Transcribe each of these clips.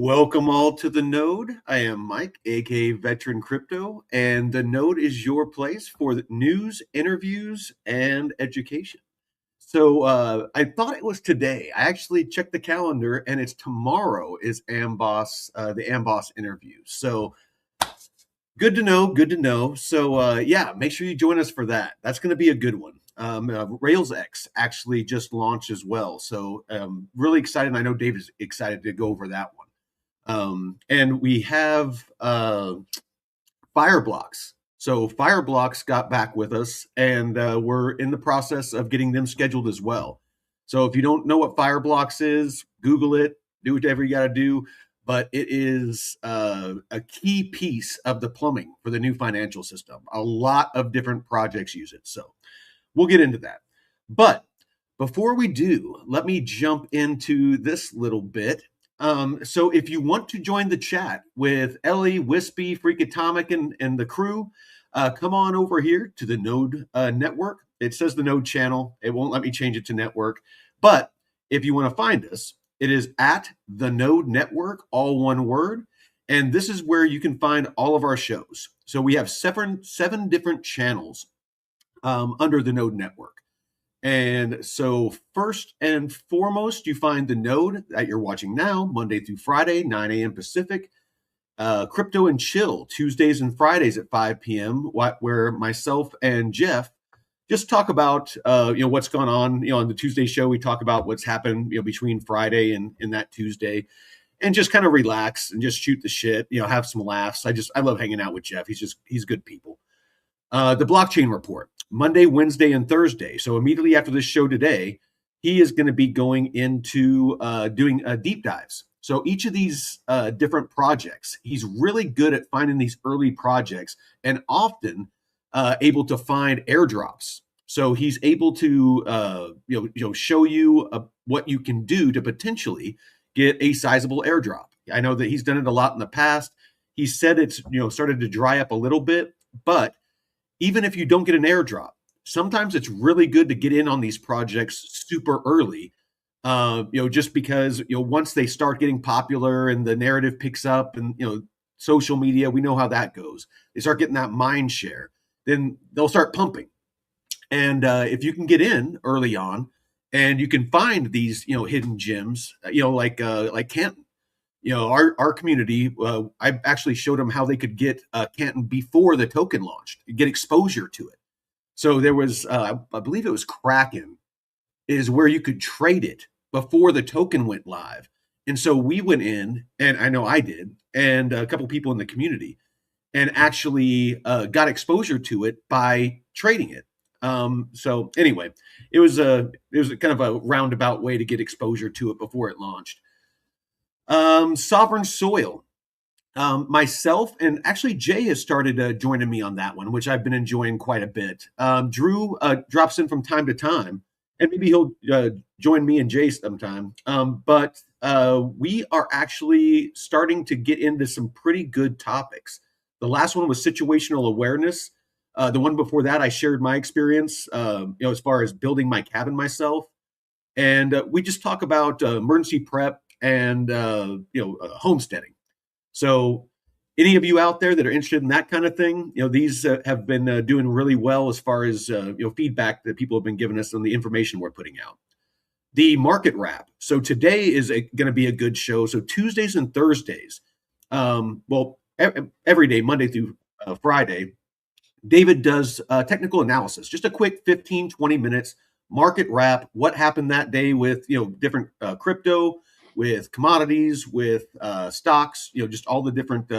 Welcome all to the Node. I am Mike, aka Veteran Crypto, and the Node is your place for the news, interviews, and education. So I thought it was today. I actually checked the calendar, and it's tomorrow is Amboss, the Amboss interview. So good to know. Good to know. So yeah, make sure you join us for that. That's going to be a good one. Rails X actually just launched as well. So really excited. And I know Dave is excited to go over that one. And we have Fireblocks. So Fireblocks got back with us, and we're in the process of getting them scheduled as well. So if you don't know what Fireblocks is, Google it, do whatever you got to do. But it is a key piece of the plumbing for the new financial system. A lot of different projects use it. So we'll get into that. But before we do, let me jump into this little bit. So if you want to join the chat with Ellie, Wispy, Freakatomic, and the crew, come on over here to the Node network. It says the Node channel. It won't let me change it to network. But if you want to find us, it is at the Node network, all one word. And this is where you can find all of our shows. So we have seven different channels under the Node network. And so first and foremost, you find the Node that you're watching now, Monday through Friday, 9 a.m. Pacific. Crypto and Chill, Tuesdays and Fridays at 5 p.m., where myself and Jeff just talk about what's gone on. On the Tuesday show, we talk about what's happened between Friday and that Tuesday, and just kind of relax and just shoot the shit, have some laughs. I love hanging out with Jeff. He's good people. The Blockchain Report, Monday, Wednesday, and Thursday. So immediately after this show today, he is going to be going into doing deep dives. So each of these different projects, he's really good at finding these early projects and often able to find airdrops. So he's able to show you what you can do to potentially get a sizable airdrop. I know that he's done it a lot in the past. He said it's started to dry up a little bit, but even if you don't get an airdrop, sometimes it's really good to get in on these projects super early. Just because once they start getting popular and the narrative picks up, and social media, we know how that goes. They start getting that mind share, then they'll start pumping. And if you can get in early on, and you can find these hidden gems, like Canton. Our community, I actually showed them how they could get Canton before the token launched, get exposure to it. So there was, I believe it was Kraken, is where you could trade it before the token went live. And so we went in, and I know I did, and a couple people in the community, and actually got exposure to it by trading it. So anyway, it was a kind of a roundabout way to get exposure to it before it launched. Sovereign Soil. Myself and actually Jay has started joining me on that one, which I've been enjoying quite a bit. Drew drops in from time to time, and maybe he'll join me and Jay sometime. But we are actually starting to get into some pretty good topics. The last one was situational awareness. The one before that, I shared my experience, as far as building my cabin myself. And we just talk about emergency prep and homesteading. So any of you out there that are interested in that kind of thing, these have been doing really well as far as feedback that people have been giving us on the information we're putting out. The market wrap. So today is going to be a good show. So Tuesdays and Thursdays, every day, Monday through Friday, David does technical analysis, just a quick 15, 20 minutes market wrap, what happened that day with different crypto, with commodities, with stocks, just all the different,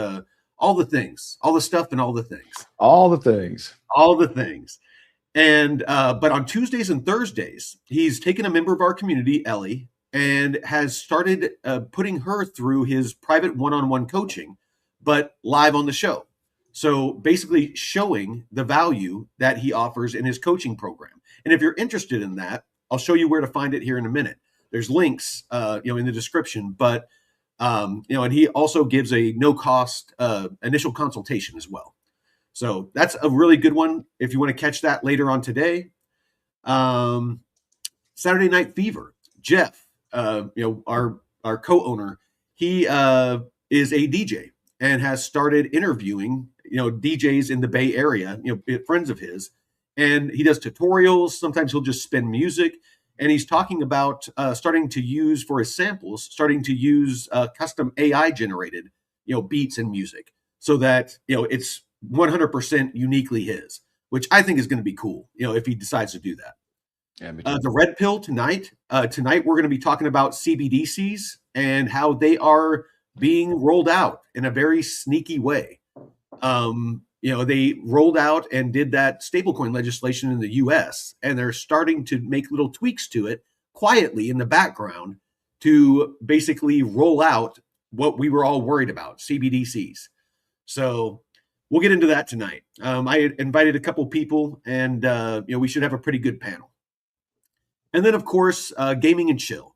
all the things, all the stuff and all the things. All the things. All the things. And, but on Tuesdays and Thursdays, he's taken a member of our community, Ellie, and has started putting her through his private one-on-one coaching, but live on the show. So basically showing the value that he offers in his coaching program. And if you're interested in that, I'll show you where to find it here in a minute. There's links, in the description, but, and he also gives a no cost initial consultation as well. So that's a really good one. If you want to catch that later on today. Saturday Night Fever, Jeff, our co-owner, He is a DJ and has started interviewing, DJs in the Bay Area, friends of his, and he does tutorials. Sometimes he'll just spin music, and he's talking about starting to use for his samples, starting to use custom AI generated, beats and music, so that it's 100% uniquely his, which I think is going to be cool, if he decides to do that. Yeah, The red pill tonight. Tonight we're going to be talking about CBDCs and how they are being rolled out in a very sneaky way. They rolled out and did that stablecoin legislation in the U.S., and they're starting to make little tweaks to it quietly in the background to basically roll out what we were all worried about, CBDCs. So we'll get into that tonight. I invited a couple people, and we should have a pretty good panel. And then, of course, gaming and chill.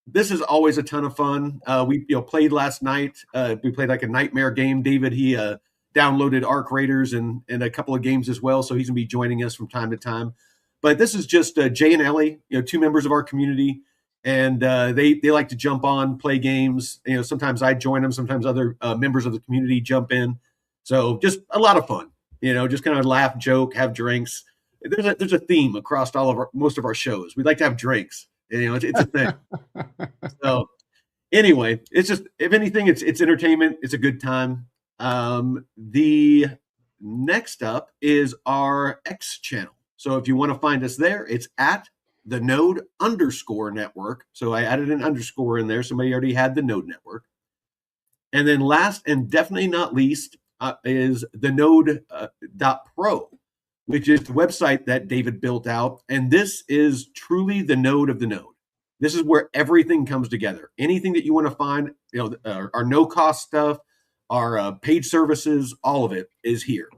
This is always a ton of fun. We played last night. We played like a nightmare game. David, he downloaded Arc Raiders and a couple of games as well, so he's going to be joining us from time to time. But this is just Jay and Ellie, two members of our community, and they like to jump on, play games. Sometimes I join them. Sometimes other members of the community jump in. So just a lot of fun. Just kind of laugh, joke, have drinks. There's a theme across most of our shows. We'd like to have drinks. It's a thing. So anyway, it's just, if anything, it's entertainment. It's a good time. The next up is our X channel. So if you want to find us there, it's at the node_network. So I added an underscore in there. Somebody already had the node network. And then last and definitely not least is the node.pro. which is the website that David built out. And this is truly the node of the node. This is where everything comes together. Anything that you want to find, our no-cost stuff, our paid services, all of it is here.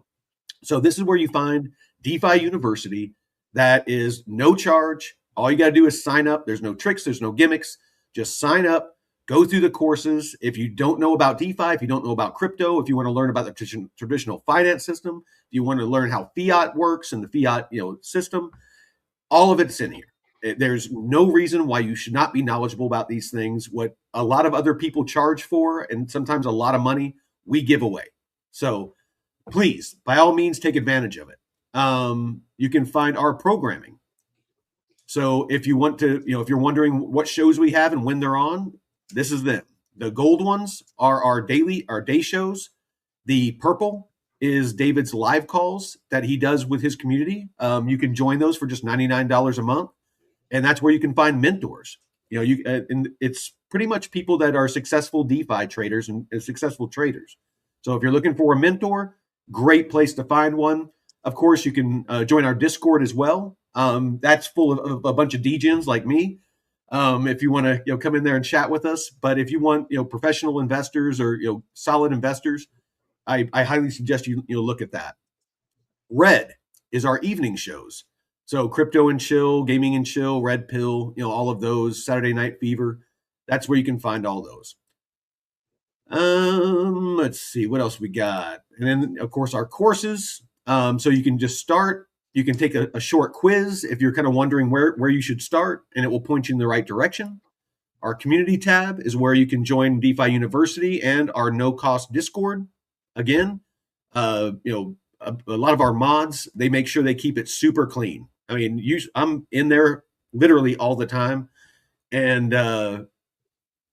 So this is where you find DeFi University. That is no charge. All you got to do is sign up. There's no tricks. There's no gimmicks. Just sign up. Go through the courses. If you don't know about DeFi, if you don't know about crypto, if you want to learn about the traditional finance system, if you want to learn how fiat works and the fiat system, all of it's in here. There's no reason why you should not be knowledgeable about these things. What a lot of other people charge for, and sometimes a lot of money, we give away. So please, by all means, take advantage of it. You can find our programming. So if you want to, if you're wondering what shows we have and when they're on, this is them. The gold ones are our day shows. The purple is David's live calls that he does with his community. You can join those for just $99 a month. And that's where you can find mentors. And it's pretty much people that are successful DeFi traders and successful traders. So if you're looking for a mentor, great place to find one. Of course, you can join our Discord as well. That's full of a bunch of degens like me. If you want to come in there and chat with us. But if you want professional investors or solid investors, I highly suggest you look at that. Red is our evening shows. So crypto and chill, gaming and chill, red pill, all of those, Saturday Night Fever. That's where you can find all those. Let's see what else we got. And then of course our courses. So you can just start. You can take a short quiz if you're kind of wondering where you should start, and it will point you in the right direction. Our community tab is where you can join DeFi University and our no-cost Discord. Again, a lot of our mods, they make sure they keep it super clean. I mean, I'm in there literally all the time, and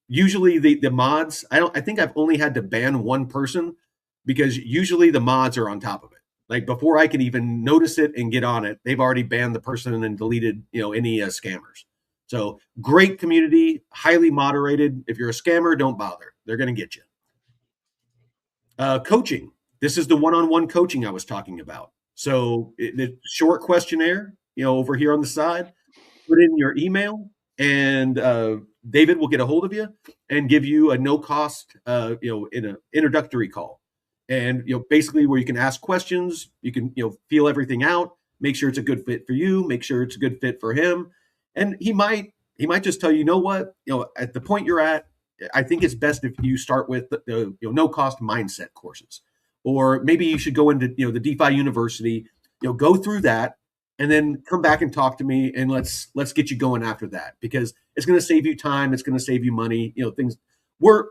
usually the mods, I think I've only had to ban one person because usually the mods are on top of it. Like before I can even notice it and get on it, they've already banned the person and deleted, any scammers. So great community, highly moderated. If you're a scammer, don't bother. They're going to get you. Coaching. This is the one-on-one coaching I was talking about. So the short questionnaire, over here on the side, put in your email, and David will get a hold of you and give you a no-cost, in an introductory call. And basically where you can ask questions, you can feel everything out, make sure it's a good fit for you, make sure it's a good fit for him, and he might just tell you, what, at the point you're at, I think it's best if you start with the no cost mindset courses, or maybe you should go into the DeFi University, go through that, and then come back and talk to me, and let's get you going after that, because it's going to save you time, it's going to save you money, things. we're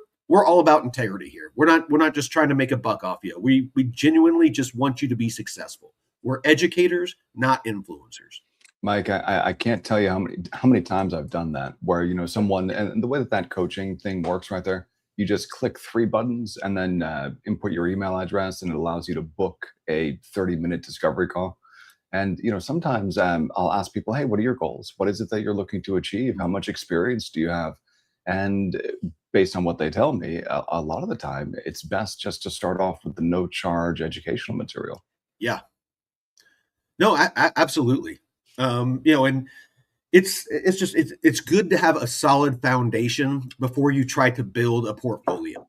all about integrity here. We're not just trying to make a buck off you. We genuinely just want you to be successful. We're educators, not influencers. Mike, I can't tell you how many times I've done that where, you know, someone, and the way that that coaching thing works right there, you just click 3 buttons and then input your email address, and it allows you to book a 30-minute discovery call. And, you know, sometimes I'll ask people, hey, what are your goals? What is it that you're looking to achieve? How much experience do you have? And based on what they tell me, a lot of the time, it's best just to start off with the no charge educational material. Yeah. No, absolutely. You know, and it's good to have a solid foundation before you try to build a portfolio.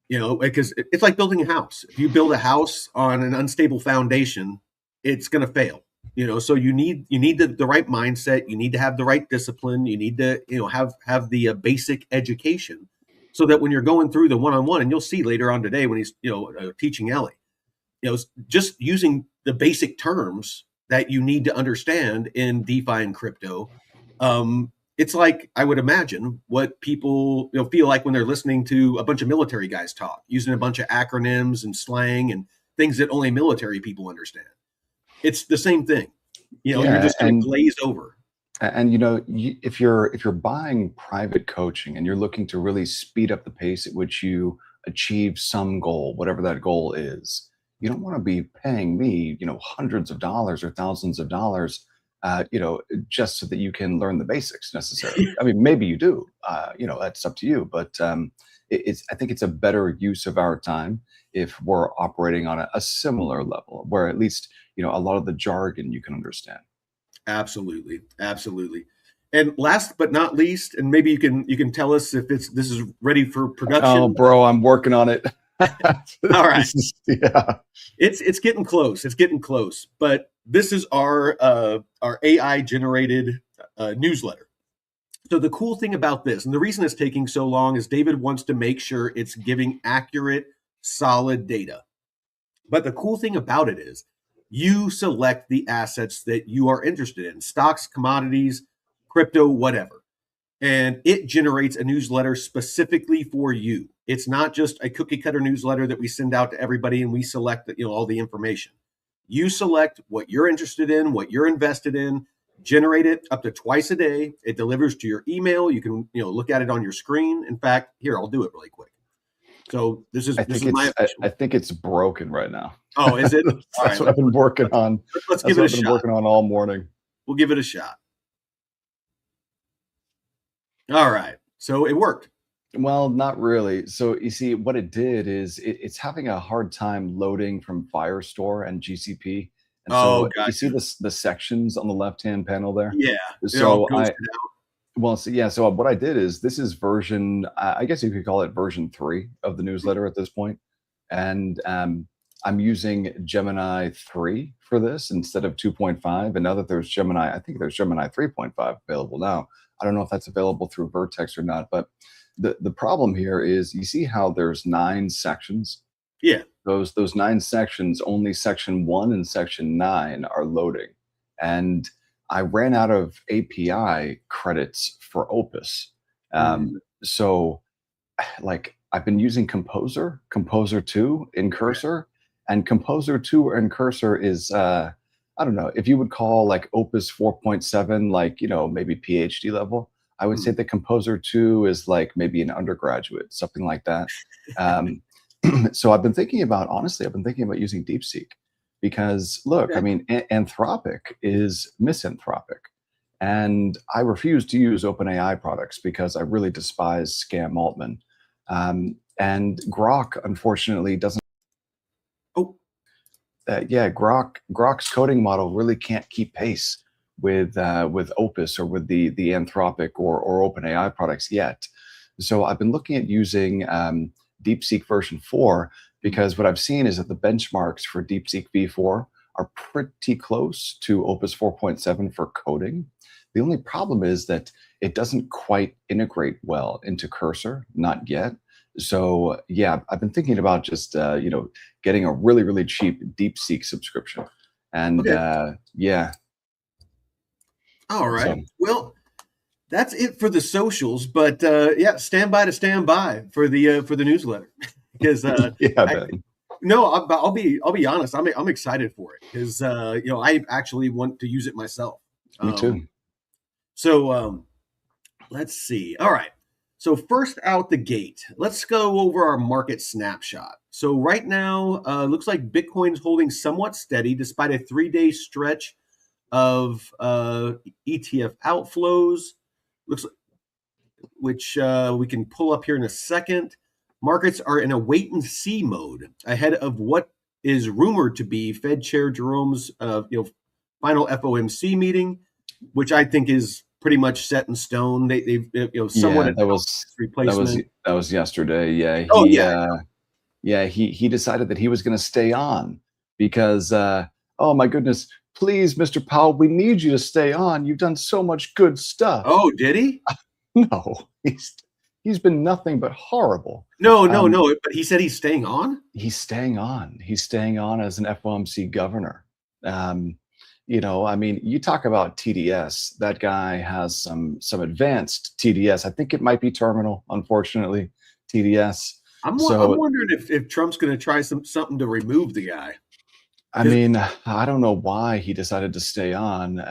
You know, because it's like building a house. If you build a house on an unstable foundation, it's going to fail. You know, so you need the right mindset. You need to have the right discipline. You need to, you know, have the basic education, so that when you're going through the one-on-one, and you'll see later on today when he's, you know, teaching Ellie, you know, just using the basic terms that you need to understand in DeFi and crypto. It's like, I would imagine, what people, you know, feel like when they're listening to a bunch of military guys talk, using a bunch of acronyms and slang and things that only military people understand. It's the same thing. You know, you're Yeah, just going to glaze over. and you know, if you're buying private coaching and you're looking to really speed up the pace at which you achieve some goal, whatever that goal is, you don't want to be paying me, you know, hundreds of dollars or thousands of dollars, you know, just so that you can learn the basics necessarily. I mean, maybe you do, you know, that's up to you. But I think it's a better use of our time if we're operating on a similar level, where at least, you know, a lot of the jargon you can understand. Absolutely, absolutely. And last but not least, and maybe you can tell us if this is ready for production. Oh, bro, I'm working on it. All right. Yeah. It's getting close. It's getting close. But this is our AI generated newsletter. So the cool thing about this, and the reason it's taking so long, is David wants to make sure it's giving accurate, solid data. But the cool thing about it is you select the assets that you are interested in: stocks, commodities, crypto, whatever. And it generates a newsletter specifically for you. It's not just a cookie cutter newsletter that we send out to everybody and we select, you know, all the information. You select what you're interested in, what you're invested in, generate it up to twice a day. It delivers to your email. You can, you know, look at it on your screen. In fact, here, I'll do it really quick. So this is my I think it's broken right now. Oh, is it? That's what I've been working on. Let's give it a shot. I've been working on all morning. We'll give it a shot. All right. So it worked. Well, not really. So you see, what it did is it's having a hard time loading from Firestore and GCP. And so gotcha. You see the sections on the left-hand panel there? Yeah. So so what I did is, this is version, I guess you could call it version 3 of the newsletter at this point. And I'm using Gemini 3 for this instead of 2.5. And now that there's Gemini, I think there's Gemini 3.5 available now. I don't know if that's available through Vertex or not, but the problem here is, you see how there's 9 sections? Yeah. Those 9 sections, only section 1 and section 9 are loading. And I ran out of API credits for Opus. So like, I've been using Composer 2 in Cursor, and Composer 2 in Cursor is, I don't know, if you would call like Opus 4.7, like, you know, maybe PhD level, I would say that Composer 2 is like maybe an undergraduate, something like that. So I've been thinking about using DeepSeek, because look, I mean, Anthropic is misanthropic. And I refuse to use OpenAI products because I really despise Scam Altman. And Grok, unfortunately, doesn't. Grok's coding model really can't keep pace with Opus or with the Anthropic or OpenAI products yet. So I've been looking at using DeepSeek version 4, because what I've seen is that the benchmarks for DeepSeek v4 are pretty close to Opus 4.7 for coding. The only problem is that it doesn't quite integrate well into Cursor, not yet. So yeah, I've been thinking about just you know, getting a really, really cheap DeepSeek subscription. And yeah. All right. So, well, That's it for the socials, but yeah, stand by for the newsletter because Yeah, I, Ben. no, I'll be honest. I'm excited for it because I actually want to use it myself. Me too. So let's see. All right. So first out the gate, let's go over our market snapshot. So right now, looks like Bitcoin's holding somewhat steady despite a 3-day stretch of ETF outflows. Looks like, which we can pull up here in a second. Markets are in a wait and see mode ahead of what is rumored to be Fed Chair Jerome's final FOMC meeting, which I think is pretty much set in stone. They've somewhat Yeah, replacement. that was yesterday. Yeah, Oh yeah, he decided that he was going to stay on because oh my goodness, please, Mr. Powell, we need you to stay on. You've done so much good stuff. oh, did he? No, he's been nothing but horrible. No. But he said he's staying on. He's staying on. He's staying on as an FOMC governor. I mean, you talk about TDS. That guy has some advanced TDS. I think it might be terminal, unfortunately, TDS. I'm So, wondering if Trump's going to try something to remove the guy. I mean, I don't know why he decided to stay on.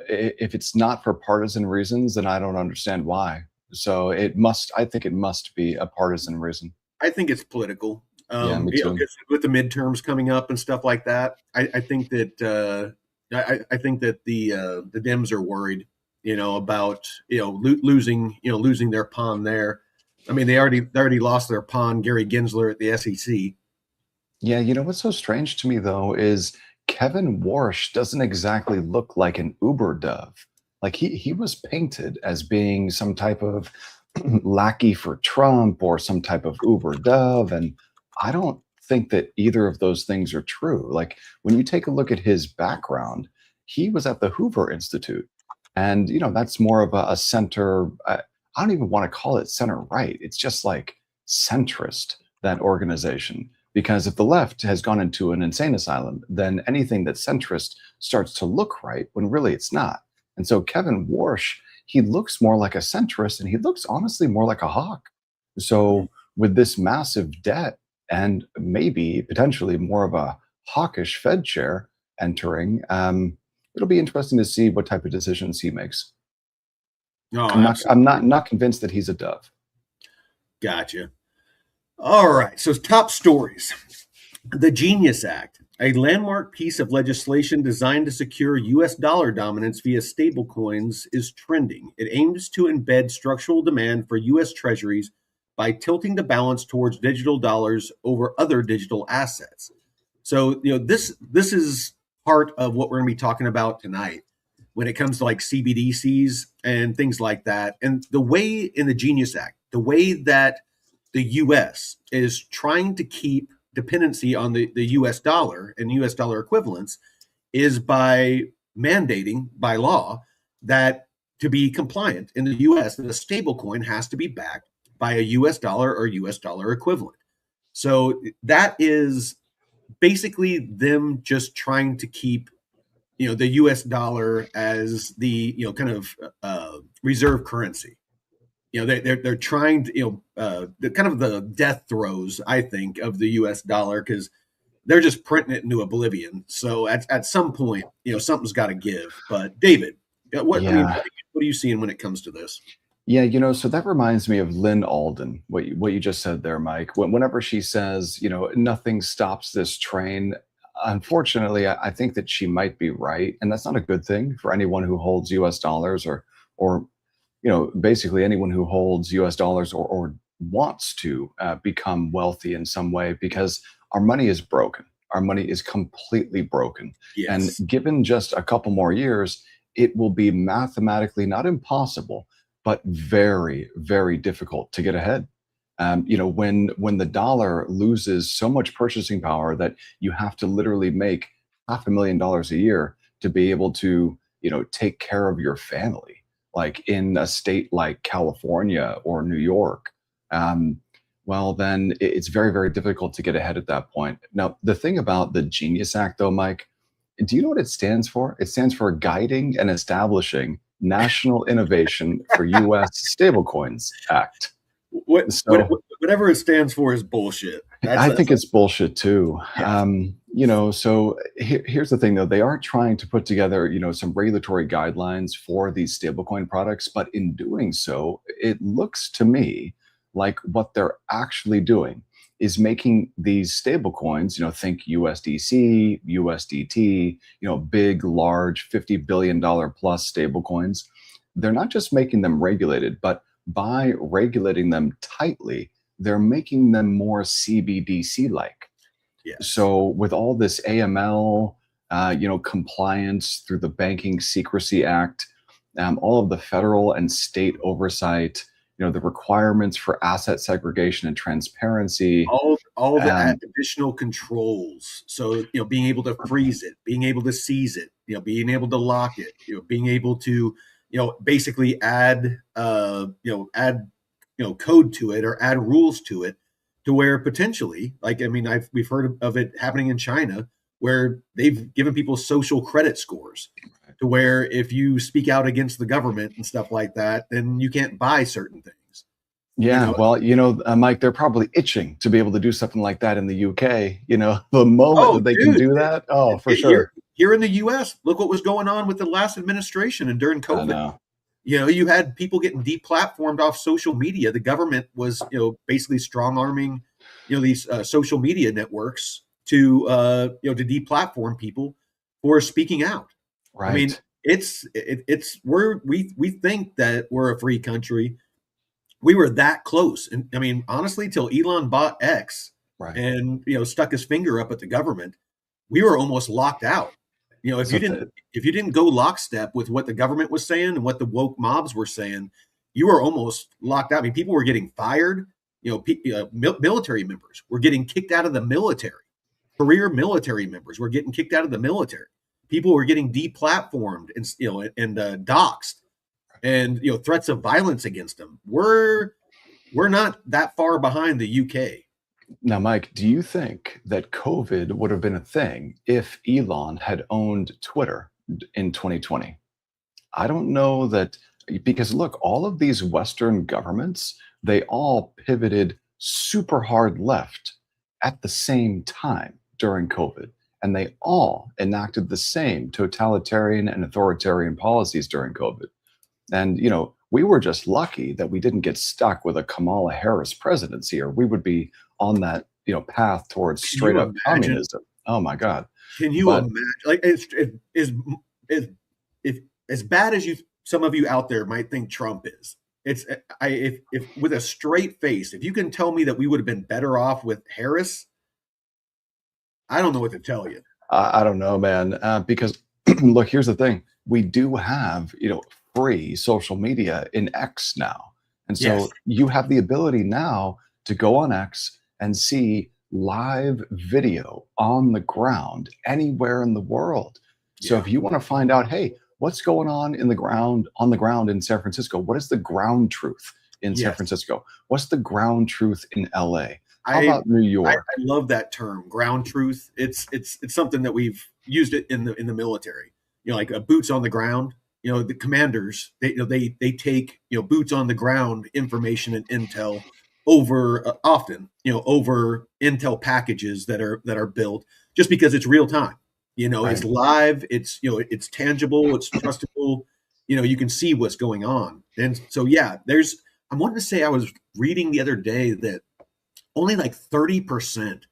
If it's not for partisan reasons, then I don't understand why. So I think it must be a partisan reason. I think it's political. Yeah, me too. 'Cause with the midterms coming up and stuff like that, I think that I think that the Dems are worried, about losing their pawn there. I mean, they already lost their pawn, Gary Gensler at the SEC. Yeah, what's so strange to me though is Kevin Warsh doesn't exactly look like an Uber dove. Like he was painted as being some type of lackey for Trump or some type of Uber dove, and I don't think that either of those things are true. Like when you take a look at his background, he was at the Hoover Institute, and that's more of a center. I don't even want to call it center right. It's just like centrist, that organization. Because if the left has gone into an insane asylum, then anything that's centrist starts to look right when really it's not. And so Kevin Warsh, he looks more like a centrist and he looks honestly more like a hawk. So with this massive debt and maybe potentially more of a hawkish Fed chair entering, it'll be interesting to see what type of decisions he makes. No, I'm not convinced that he's a dove. Gotcha. All right. So top stories. The Genius Act, a landmark piece of legislation designed to secure U.S. dollar dominance via stablecoins, is trending. It aims to embed structural demand for U.S. treasuries by tilting the balance towards digital dollars over other digital assets. So, this is part of what we're going to be talking about tonight when it comes to like CBDCs and things like that. And the way in the Genius Act, the way that the U.S. is trying to keep dependency on the U.S. dollar and U.S. dollar equivalents is by mandating by law that to be compliant in the U.S., that a stable coin has to be backed by a U.S. dollar or U.S. dollar equivalent. So that is basically them just trying to keep the U.S. dollar as the kind of reserve currency. They're trying to the kind of the death throes, I think, of the U.S. dollar, because they're just printing it into oblivion. So at some point, something's got to give. But David, what are you seeing when it comes to this? Yeah, so that reminds me of Lynn Alden, what you just said there, Mike. Whenever she says, nothing stops this train, unfortunately, I think that she might be right, and that's not a good thing for anyone who holds U.S. dollars or basically anyone who holds U.S. dollars or wants to become wealthy in some way, because our money is broken. Our money is completely broken. Yes. And given just a couple more years, it will be mathematically not impossible, but very, very difficult to get ahead. When the dollar loses so much purchasing power that you have to literally make $500,000 a year to be able to, take care of your family, like in a state like California or New York, well, then it's very, very difficult to get ahead at that point. Now, the thing about the Genius Act, though, Mike, do you know what it stands for? It stands for Guiding and Establishing National Innovation for U.S. Stablecoins Act. So Whatever it stands for is bullshit. I think it's bullshit too. Yeah. So here's the thing though, they are trying to put together, some regulatory guidelines for these stablecoin products, but in doing so, it looks to me like what they're actually doing is making these stablecoins, think USDC, USDT, big, large, $50 billion plus stablecoins. They're not just making them regulated, but by regulating them tightly, they're making them more CBDC like. Yes. So with all this AML, compliance through the Banking Secrecy Act, all of the federal and state oversight, the requirements for asset segregation and transparency, all the additional controls. So being able to freeze it, being able to seize it, being able to lock it, being able to basically add code to it or add rules to it, to where potentially, we've heard of it happening in China, where they've given people social credit scores, to where if you speak out against the government and stuff like that, then you can't buy certain things. Yeah, well, Mike, they're probably itching to be able to do something like that in the UK. The moment that they can do that, for sure. Here in the US, look what was going on with the last administration and during COVID. I know. You had people getting deplatformed off social media. The government was, basically strong arming, these social media networks to deplatform people for speaking out. Right. I mean, we think that we're a free country. We were that close, and I mean, honestly, till Elon bought X, right, and stuck his finger up at the government, we were almost locked out. If you didn't go lockstep with what the government was saying and what the woke mobs were saying, you were almost locked out. I mean, people were getting fired. Military members were getting kicked out of the military. Career military members were getting kicked out of the military. People were getting deplatformed and doxxed, and threats of violence against them. We're not that far behind the UK. Now, Mike, do you think that COVID would have been a thing if Elon had owned Twitter in 2020? I don't know that, because look, all of these Western governments, they all pivoted super hard left at the same time during COVID. And they all enacted the same totalitarian and authoritarian policies during COVID. And, we were just lucky that we didn't get stuck with a Kamala Harris presidency, or we would be on that, path towards straight up communism. Oh my God. Can you imagine? Like, if as bad as some of you out there might think Trump is, if with a straight face, if you can tell me that we would have been better off with Harris, I don't know what to tell you. I don't know, man. Because look, here's the thing: we do have, free social media in X now, and so Yes. You have the ability now to go on X and see live video on the ground anywhere in the world. So Yeah. if you want to find out, hey, what's going on in the ground in San Francisco? What is the ground truth in San Yes. Francisco? What's the ground truth in LA? How I about New York? I love that term, ground truth. It's something that we've used it in the military. Like boots on the ground. The commanders, they take boots on the ground information and intel over often over intel packages that are built, just because it's real time. Right. It's live. It's it's tangible. It's trustable. You can see what's going on. And so I wanted to say, I was reading the other day that only like 30%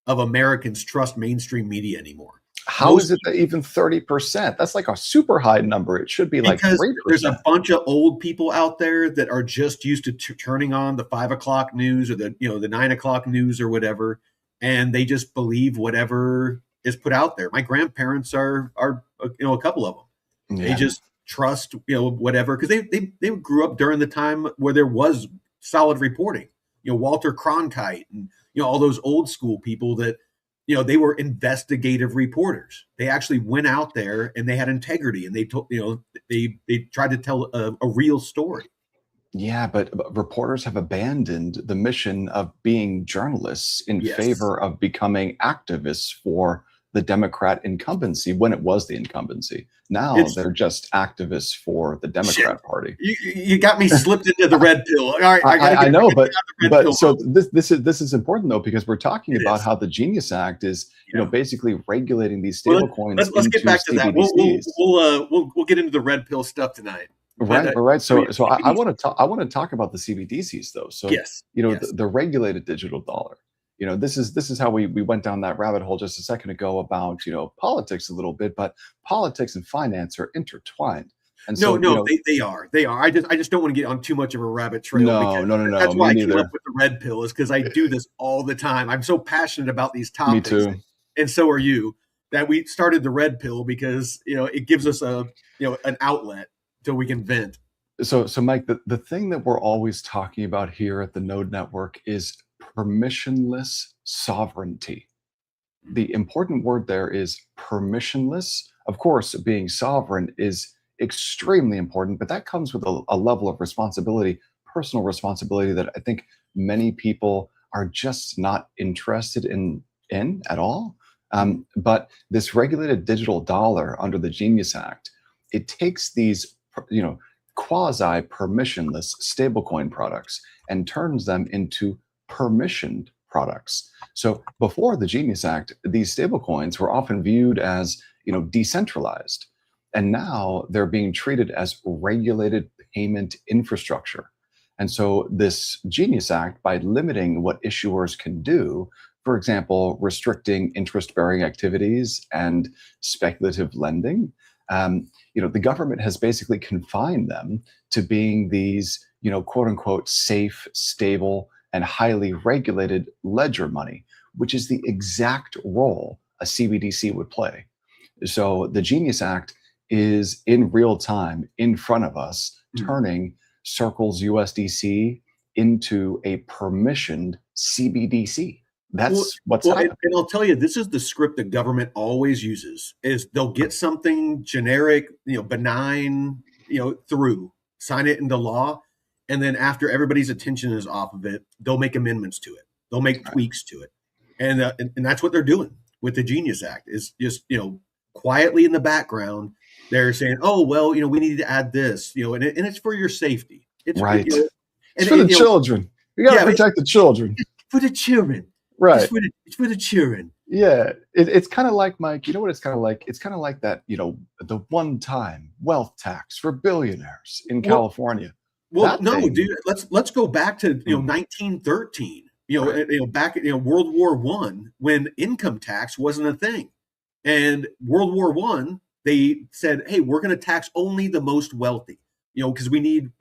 of Americans trust mainstream media anymore. How is it that even 30%? That's like a super high number. It should be like 3%. There's a bunch of old people out there that are just used to turning on the 5 o'clock news or the 9 o'clock news or whatever, and they just believe whatever is put out there. My grandparents are a couple of them. Yeah. They just trust whatever, because they grew up during the time where there was solid reporting. Walter Cronkite and all those old school people that they were investigative reporters. They actually went out there and they had integrity, and they told they tried to tell a real story. Yeah, but reporters have abandoned the mission of being journalists in Yes. favor of becoming activists for the Democrat incumbency when it was the incumbency. Now they're just activists for the Democrat Party. You got me slipped into the red pill. All right, I know, but so this is important though, because we're talking about how the Genius Act is basically regulating these stable coins. Let's get back to that. We'll get into the red pill stuff tonight. Right. So I want to talk about the CBDCs though. So the regulated digital dollar. This is how we went down that rabbit hole just a second ago about politics a little bit, but politics and finance are intertwined. And so, they are. I just don't want to get on too much of a rabbit trail. No. That's why I came up with the red pill, is because I do this all the time. I'm so passionate about these topics. Me too. And so are you. That we started the red pill because it gives us an outlet so we can vent. So Mike, the thing that we're always talking about here at the Node Network is permissionless sovereignty. The important word there is permissionless. Of course, being sovereign is extremely important, but that comes with a level of responsibility, personal responsibility, that I think many people are just not interested in at all. But this regulated digital dollar under the Genius Act, it takes these quasi permissionless stablecoin products and turns them into permissioned products. So before the Genius Act, these stablecoins were often viewed as decentralized, and now they're being treated as regulated payment infrastructure. And so this Genius Act, by limiting what issuers can do, for example, restricting interest-bearing activities and speculative lending, the government has basically confined them to being these, quote unquote, safe, stable, and highly regulated ledger money, which is the exact role a CBDC would play. So the Genius Act is in real time in front of us, turning Circle's USDC into a permissioned CBDC. That's what's happening. And I'll tell you, this is the script the government always uses: is they'll get something generic, benign, through, sign it into law, and then after everybody's attention is off of it, they'll make amendments to it. They'll make tweaks to it, and that's what they're doing with the Genius Act. Is just quietly in the background, they're saying, "Oh well, we need to add this, and it's for your safety. It's right. It's for the children. We got to protect the children. For the children." Right. It's for the children. Yeah. It's kind of like, Mike, what it's kind of like? It's kind of like that, the one-time wealth tax for billionaires in California. Well, no, dude, let's go back to 1913. Back World War I, when income tax wasn't a thing. And World War I, they said, hey, we're going to tax only the most wealthy, because we need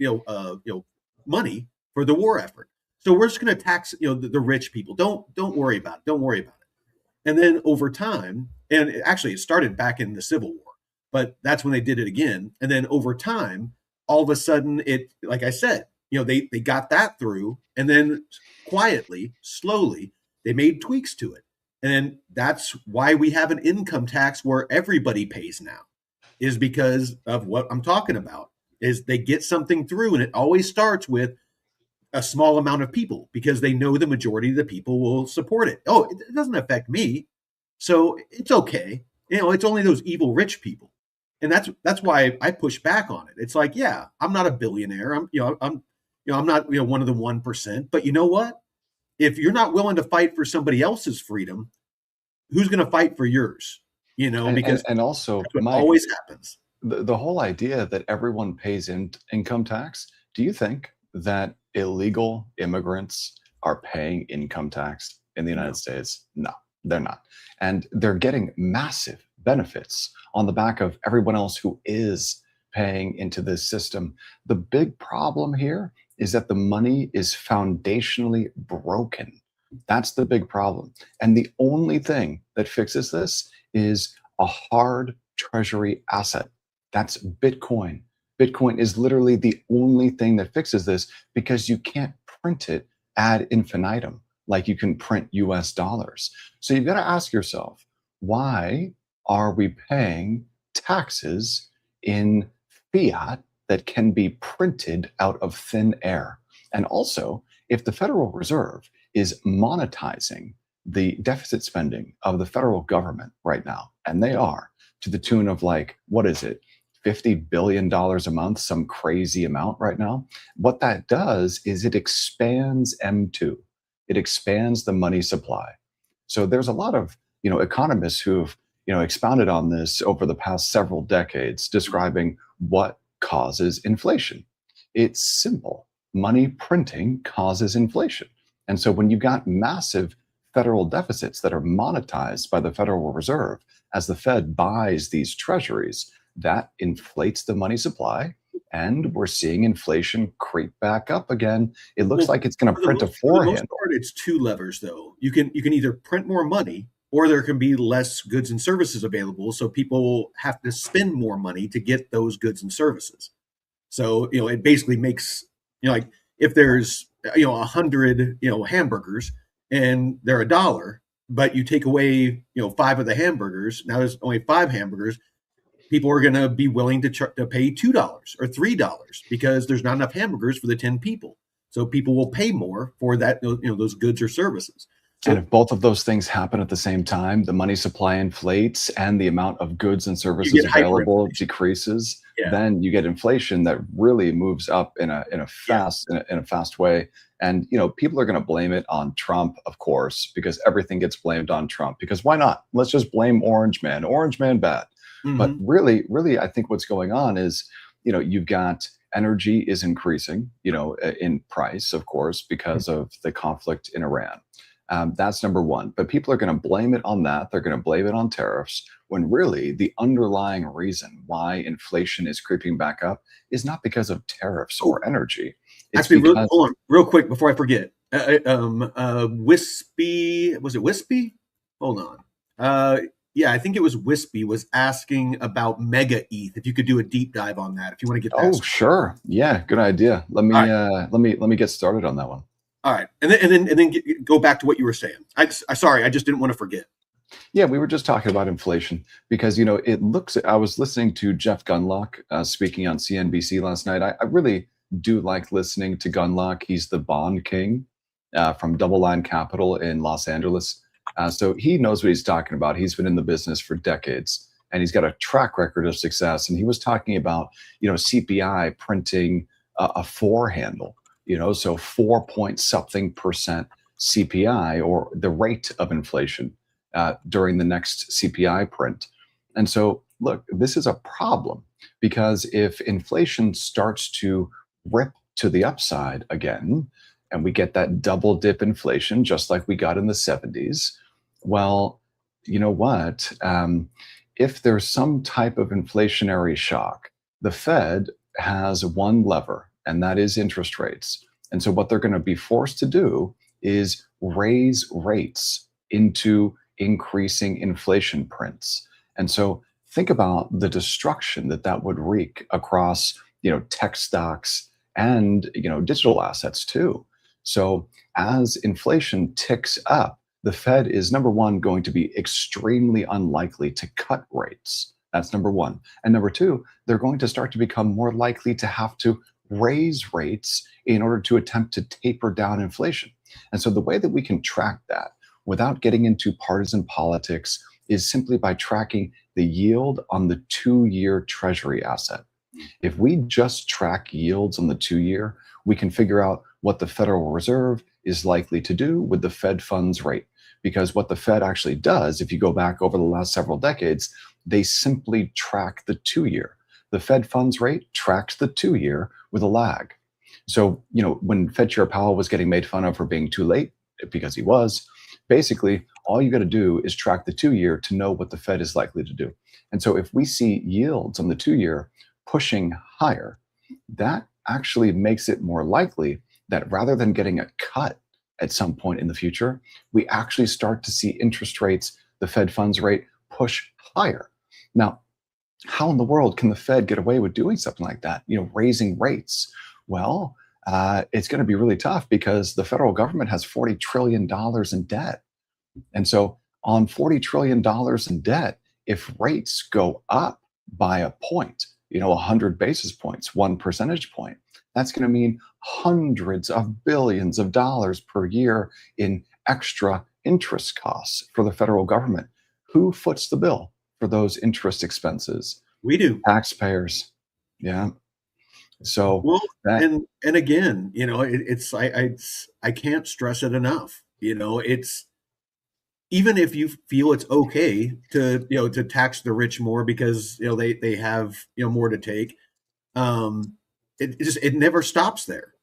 money for the war effort. So we're just going to tax, the rich people. Don't worry about it. Don't worry about it. And then over time, and actually it started back in the Civil War, but that's when they did it again. And then over time, all of a sudden, it, like I said, they got that through, and then quietly, slowly, they made tweaks to it. And that's why we have an income tax where everybody pays now, is because of what I'm talking about. Is they get something through, and it always starts with a small amount of people, because they know the majority of the people will support it. Oh, it doesn't affect me, so it's okay. It's only those evil rich people, and that's why I push back on it. It's like, yeah, I'm not a billionaire. I'm not one of the 1%. But you know what? If you're not willing to fight for somebody else's freedom, who's going to fight for yours? Because and also, that's what Mike, always happens. The whole idea that everyone pays income tax. Do you think that illegal immigrants are paying income tax in the United States? No, they're not. And they're getting massive benefits on the back of everyone else who is paying into this system. The big problem here is that the money is foundationally broken. That's the big problem. And the only thing that fixes this is a hard treasury asset. That's Bitcoin. Bitcoin is literally the only thing that fixes this, because you can't print it ad infinitum like you can print US dollars. So you've got to ask yourself, why are we paying taxes in fiat that can be printed out of thin air? And also, if the Federal Reserve is monetizing the deficit spending of the federal government right now, and they are to the tune of like, what is it? $50 billion a month, some crazy amount right now. What that does is it expands M2. It expands the money supply. So there's a lot of, economists who've, expounded on this over the past several decades, describing what causes inflation. It's simple. Money printing causes inflation. And so when you've got massive federal deficits that are monetized by the Federal Reserve, as the Fed buys these treasuries, that inflates the money supply. And we're seeing inflation creep back up again. It looks like it's going to print a For the four most handle. part, it's two levers, though. You can either print more money, or there can be less goods and services available, so people have to spend more money to get those goods and services. So it basically makes like if there's 100 hamburgers and they're $1, but you take away 5 of the hamburgers, now there's only 5 hamburgers. People are going to be willing to pay $2 or $3 because there's not enough hamburgers for the 10 people. So people will pay more for that, those goods or services. So, and if both of those things happen at the same time, the money supply inflates and the amount of goods and services available decreases, then you get inflation that really moves up in a fast way. And people are going to blame it on Trump, of course, because everything gets blamed on Trump. Because why not? Let's just blame Orange Man. Orange Man bad. But really, I think what's going on is, you've got energy is increasing, in price, of course, because of the conflict in Iran. That's number one. But people are going to blame it on that. They're going to blame it on tariffs, when really the underlying reason why inflation is creeping back up is not because of tariffs or energy. It's actually, hold on, real quick before I forget. Wispy, was it Wispy? Hold on. Yeah, I think it was Wispy was asking about Mega ETH. If you could do a deep dive on that, if you want to get that. Oh, sure. Yeah, good idea. Let me get started on that one. All right, and then go back to what you were saying. Sorry, I just didn't want to forget. Yeah, we were just talking about inflation because I was listening to Jeff Gundlach speaking on CNBC last night. I really do like listening to Gundlach. He's the bond king from Double Line Capital in Los Angeles. So he knows what he's talking about. He's been in the business for decades, and he's got a track record of success. And he was talking about, CPI printing a 4 handle, so 4 point something percent CPI, or the rate of inflation during the next CPI print. And so, look, this is a problem because if inflation starts to rip to the upside again, and we get that double dip inflation, just like we got in the 70s, well, you know what? If there's some type of inflationary shock, the Fed has one lever, and that is interest rates. And so what they're going to be forced to do is raise rates into increasing inflation prints. And so think about the destruction that would wreak across, tech stocks and, digital assets too. So as inflation ticks up, the Fed is, number one, going to be extremely unlikely to cut rates. That's number one. And number two, they're going to start to become more likely to have to raise rates in order to attempt to taper down inflation. And so the way that we can track that without getting into partisan politics is simply by tracking the yield on the 2-year Treasury asset. If we just track yields on the 2-year, we can figure out what the Federal Reserve is likely to do with the Fed funds rate. Because what the Fed actually does, if you go back over the last several decades, they simply track the 2-year. The Fed funds rate tracks the 2-year with a lag. So, when Fed Chair Powell was getting made fun of for being too late, because he was, basically, all you got to do is track the 2-year to know what the Fed is likely to do. And so if we see yields on the 2-year pushing higher, that actually makes it more likely that rather than getting a cut at some point in the future, we actually start to see interest rates, the Fed funds rate, push higher. Now, how in the world can the Fed get away with doing something like that, raising rates? Well, it's going to be really tough because the federal government has $40 trillion in debt. And so on $40 trillion in debt, if rates go up by a point, 100 basis points, 1 percentage point, that's going to mean hundreds of billions of dollars per year in extra interest costs for the federal government. Who foots the bill for those interest expenses? We do. Taxpayers. Yeah. So Well, that, and again, I can't stress it enough. It's even if you feel it's okay to tax the rich more because they have more to take. It never stops there.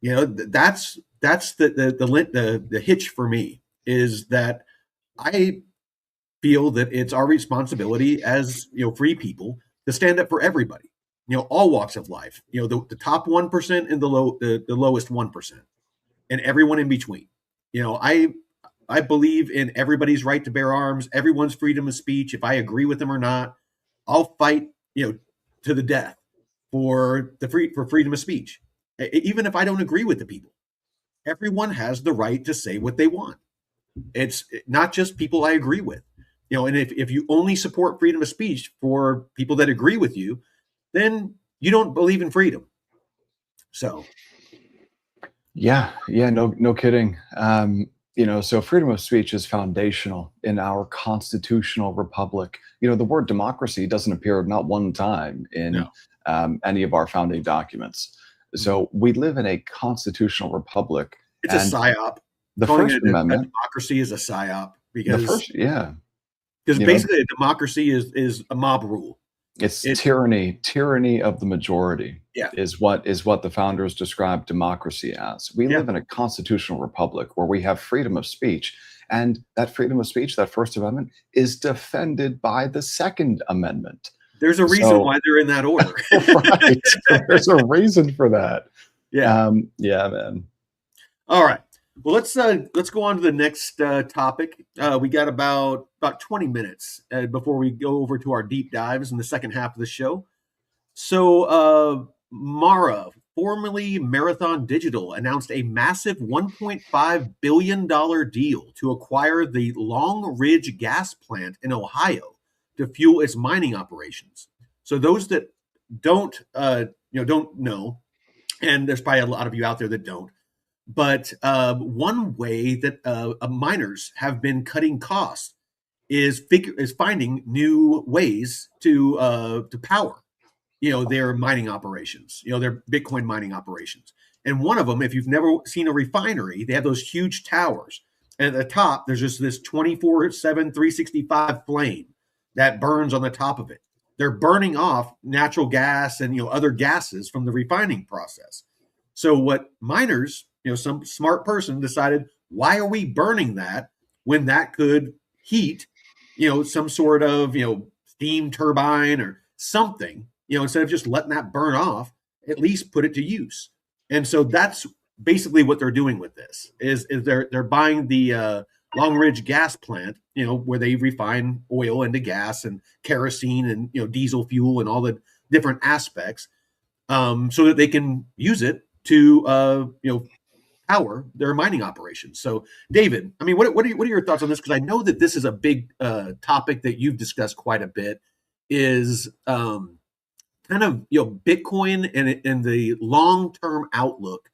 That's the hitch for me, is that I feel that it's our responsibility as free people to stand up for everybody, all walks of life, the top 1% and the lowest 1%, and everyone in between. I believe in everybody's right to bear arms, everyone's freedom of speech. If I agree with them or not, I'll fight to the death for freedom of speech, even if I don't agree with the people. Everyone has the right to say what they want. It's not just people I agree with. And if you only support freedom of speech for people that agree with you, then you don't believe in freedom. So yeah, no kidding. So freedom of speech is foundational in our constitutional republic. The word democracy doesn't appear not one time in no. any of our founding documents. So we live in a constitutional republic. It's a and psyop. The Calling First it a Amendment, democracy is a psyop the because first, yeah, basically a democracy is a mob rule. it's tyranny of the majority. Yeah. is what the founders described democracy as. We live in a constitutional republic where we have freedom of speech, and that freedom of speech, that First Amendment, is defended by the Second Amendment. There's a reason why they're in that order. Right. There's a reason for that. Yeah. Yeah, man. All right. Well, let's go on to the next topic. We got about 20 minutes before we go over to our deep dives in the second half of the show. So Mara, formerly Marathon Digital, announced a massive $1.5 billion deal to acquire the Long Ridge gas plant in Ohio to fuel its mining operations. So those that don't know, and there's probably a lot of you out there that don't, but one way that miners have been cutting costs is finding new ways to power their mining operations, their Bitcoin mining operations. And one of them, if you've never seen a refinery, they have those huge towers. And at the top, there's just this 24/7, 365 flame that burns on the top of it. They're burning off natural gas and other gases from the refining process. So what miners, some smart person decided, why are we burning that when that could heat, some sort of, steam turbine or something, instead of just letting that burn off, at least put it to use. And so that's basically what they're doing with this is they're buying the Long Ridge gas plant, where they refine oil into gas and kerosene and, diesel fuel and all the different aspects, so that they can use it to, power their mining operations. So, David, I mean, what are your thoughts on this? Because I know that this is a big topic that you've discussed quite a bit. Is kind of Bitcoin and the long-term outlook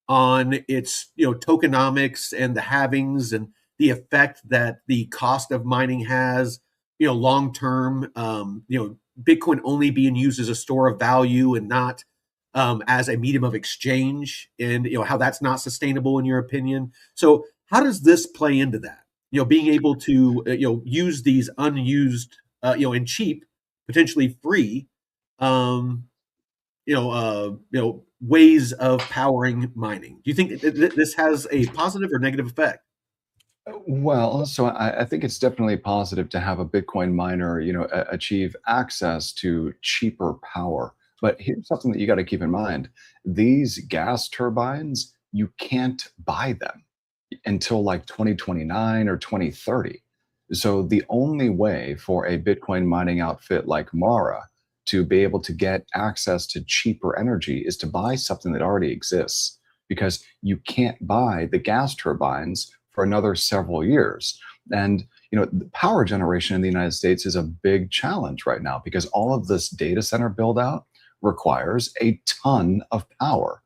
on its tokenomics and the halvings and the effect that the cost of mining has long-term. Bitcoin only being used as a store of value and not as a medium of exchange, and how that's not sustainable in your opinion. So how does this play into that? Being able to use these unused and cheap, potentially free, ways of powering mining. Do you think this has a positive or negative effect? Well, so I think it's definitely positive to have a Bitcoin miner, achieve access to cheaper power. But here's something that you got to keep in mind. These gas turbines, you can't buy them until like 2029 or 2030. So the only way for a Bitcoin mining outfit like Mara to be able to get access to cheaper energy is to buy something that already exists, because you can't buy the gas turbines for another several years. And the power generation in the United States is a big challenge right now because all of this data center build out requires a ton of power.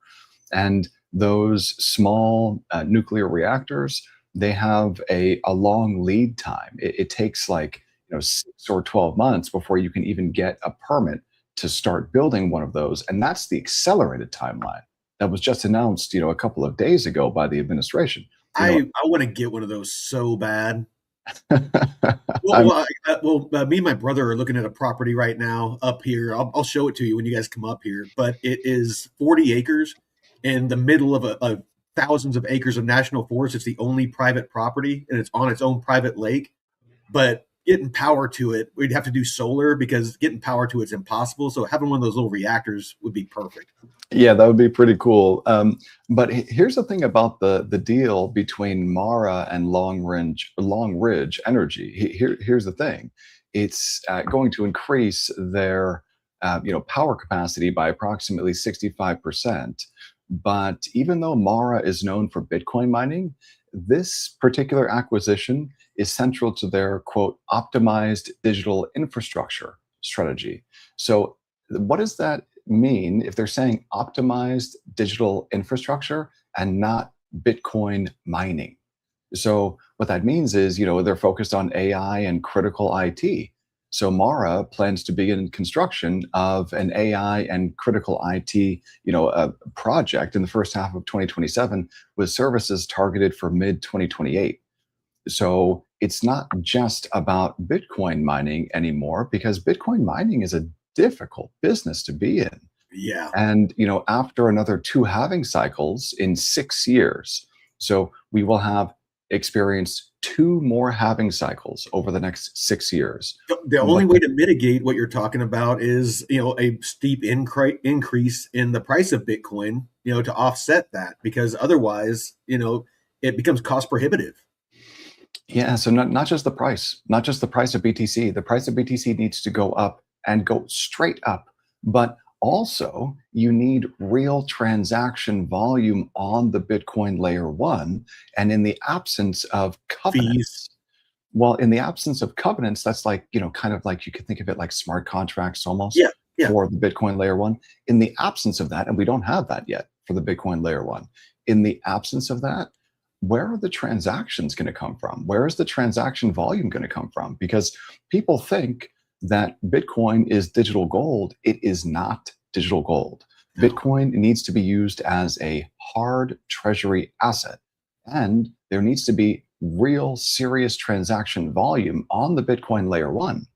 And those small nuclear reactors, they have a long lead time. It takes like 6 or 12 months before you can even get a permit to start building one of those, and that's the accelerated timeline that was just announced a couple of days ago by the administration. I want to get one of those so bad. I'm Me and my brother are looking at a property right now up here. I'll show it to you when you guys come up here. But it is 40 acres in the middle of a thousands of acres of national forest. It's the only private property, and it's on its own private lake. But getting power to it, we'd have to do solar because getting power to it's impossible. So having one of those little reactors would be perfect. Yeah, that would be pretty cool. But here's the thing about the deal between Mara and Long Ridge Energy. Here's the thing: it's going to increase their power capacity by approximately 65%. But even though Mara is known for Bitcoin mining, this particular acquisition is central to their quote optimized digital infrastructure strategy. So what does that mean if they're saying optimized digital infrastructure and not Bitcoin mining? So what that means is, they're focused on AI and critical IT. So Mara plans to begin construction of an AI and critical IT, project in the first half of 2027 with services targeted for mid 2028. So it's not just about Bitcoin mining anymore because Bitcoin mining is a difficult business to be in. Yeah. And after another two halving cycles in 6 years, so we will have experienced two more halving cycles over the next 6 years. The only way to mitigate what you're talking about is, a steep increase in the price of Bitcoin, to offset that, because otherwise, it becomes cost prohibitive. Yeah, so not just the price, not just the price of BTC. The price of BTC needs to go up and go straight up, but also you need real transaction volume on the Bitcoin layer one. And in the absence of Fees. covenants, well, in the absence of covenants, that's like, kind of like you could think of it like smart contracts almost Yeah. Yeah. for the Bitcoin layer one. In the absence of that, and we don't have that yet for the Bitcoin layer one, in the absence of that, where are the transactions going to come from? Where is the transaction volume going to come from? Because people think that Bitcoin is digital gold. It is not digital gold. No. Bitcoin needs to be used as a hard treasury asset. And there needs to be real serious transaction volume on the Bitcoin layer one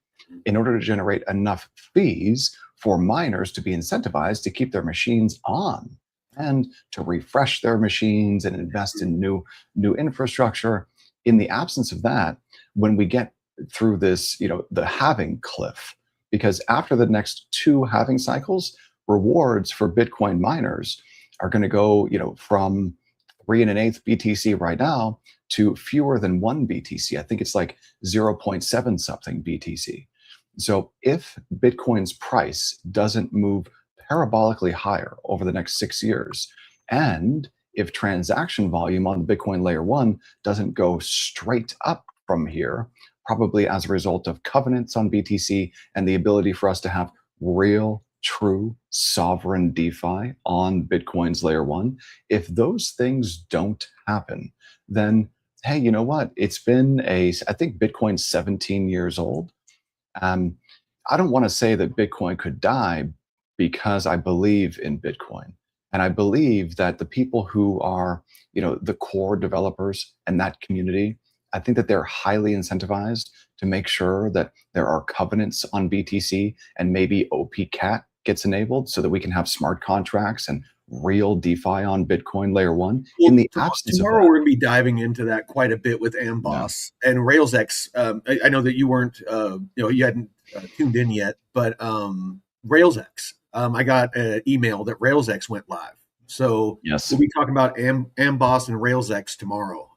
in order to generate enough fees for miners to be incentivized to keep their machines on and to refresh their machines and invest in new infrastructure. In the absence of that, when we get through this, the halving cliff, because after the next two halving cycles, rewards for Bitcoin miners are going to go, from 3 1/8 BTC right now to fewer than 1 BTC. I think it's like 0.7 something BTC. So if Bitcoin's price doesn't move parabolically higher over the next 6 years, and if transaction volume on the Bitcoin layer one doesn't go straight up from here, probably as a result of covenants on BTC and the ability for us to have real, true, sovereign DeFi on Bitcoin's layer one, if those things don't happen, then hey, you know what? I think Bitcoin's 17 years old. I don't want to say that Bitcoin could die because I believe in Bitcoin. And I believe that the people who are, the core developers and that community, I think that they're highly incentivized to make sure that there are covenants on BTC and maybe OP-CAT gets enabled so that we can have smart contracts and real DeFi on Bitcoin layer one. Well, In the absence of tomorrow that, we're going to be diving into that quite a bit with yeah. Amboss and RailsX. I know that you weren't, you hadn't tuned in yet, but RailsX. I got an email that RailsX went live, so Yes. we'll be talking about Amboss and RailsX tomorrow.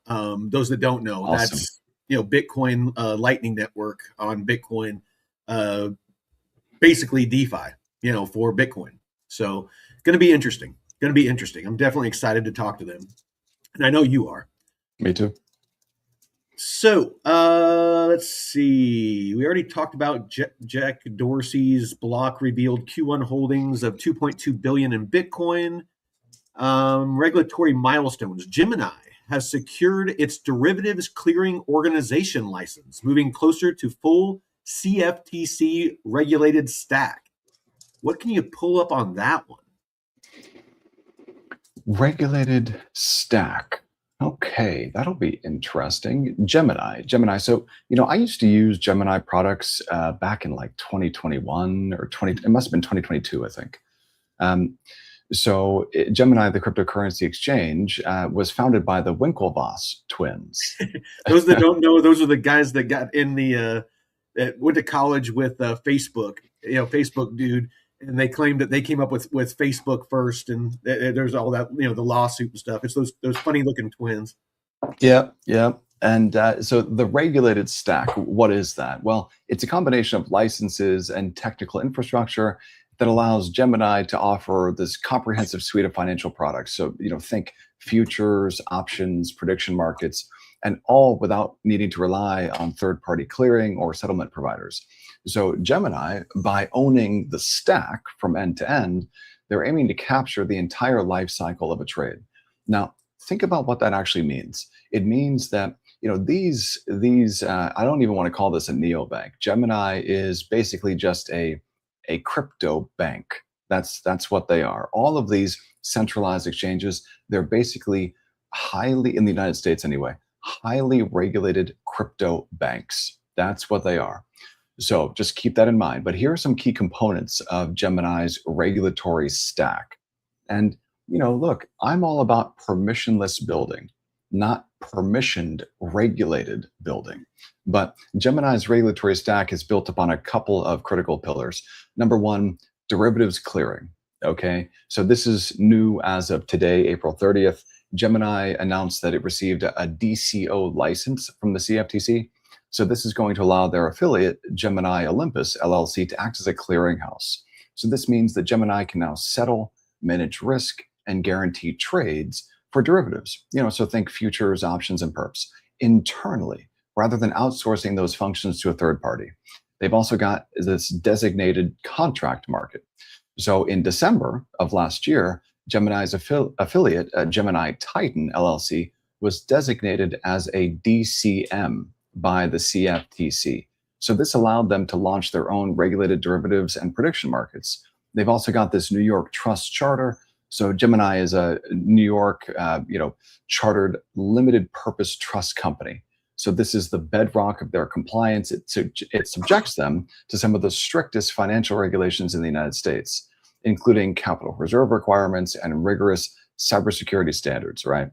Those that don't know, Awesome. that's Bitcoin Lightning Network on Bitcoin, basically DeFi, for Bitcoin. So going to be interesting. Going to be interesting. I'm definitely excited to talk to them, and I know you are. Me too. So let's see. We already talked about Jack Dorsey's block revealed Q1 holdings of 2.2 billion in Bitcoin. Regulatory milestones. Gemini has secured its derivatives clearing organization license, moving closer to full CFTC regulated stack. What can you pull up on that one? Regulated stack. Okay, that'll be interesting. Gemini. So, I used to use Gemini products back in like 2021 or 20, it must have been 2022, I think. Um, Gemini, the cryptocurrency exchange, was founded by the Winklevoss twins. Those that don't know, those are the guys that got in the that went to college with Facebook. Facebook dude, and they claimed that they came up with Facebook first, and there's all that the lawsuit and stuff. It's those funny looking twins. Yeah, yeah. And so the regulated stack, what is that? Well, it's a combination of licenses and technical infrastructure that allows Gemini to offer this comprehensive suite of financial products. So, think futures, options, prediction markets, and all without needing to rely on third-party clearing or settlement providers. So Gemini, by owning the stack from end to end, they're aiming to capture the entire life cycle of a trade. Now, think about what that actually means. It means that these I don't even want to call this a neobank. Gemini is basically just a crypto bank. That's what they are. All of these centralized exchanges, they're basically highly, in the United States anyway, highly regulated crypto banks. That's what they are. So just keep that in mind. But here are some key components of Gemini's regulatory stack. And, look, I'm all about permissionless building, not permissioned regulated building. But Gemini's regulatory stack is built upon a couple of critical pillars. Number one, derivatives clearing. Okay, so this is new as of today, April 30th. Gemini announced that it received a DCO license from the CFTC. So this is going to allow their affiliate, Gemini Olympus LLC, to act as a clearinghouse. So this means that Gemini can now settle, manage risk, and guarantee trades for derivatives. So think futures, options, and perps internally, rather than outsourcing those functions to a third party. They've also got this designated contract market. So in December of last year, Gemini's affiliate, Gemini Titan LLC, was designated as a DCM by the CFTC. So this allowed them to launch their own regulated derivatives and prediction markets. They've also got this New York Trust Charter. So Gemini is a New York, chartered limited purpose trust company. So this is the bedrock of their compliance. It subjects them to some of the strictest financial regulations in the United States, including capital reserve requirements and rigorous cybersecurity standards, right?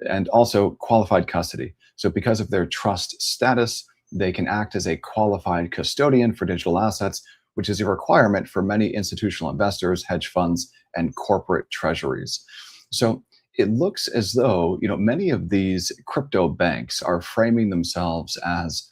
And also qualified custody. So because of their trust status, they can act as a qualified custodian for digital assets, which is a requirement for many institutional investors, hedge funds, and corporate treasuries. So it looks as though, many of these crypto banks are framing themselves as,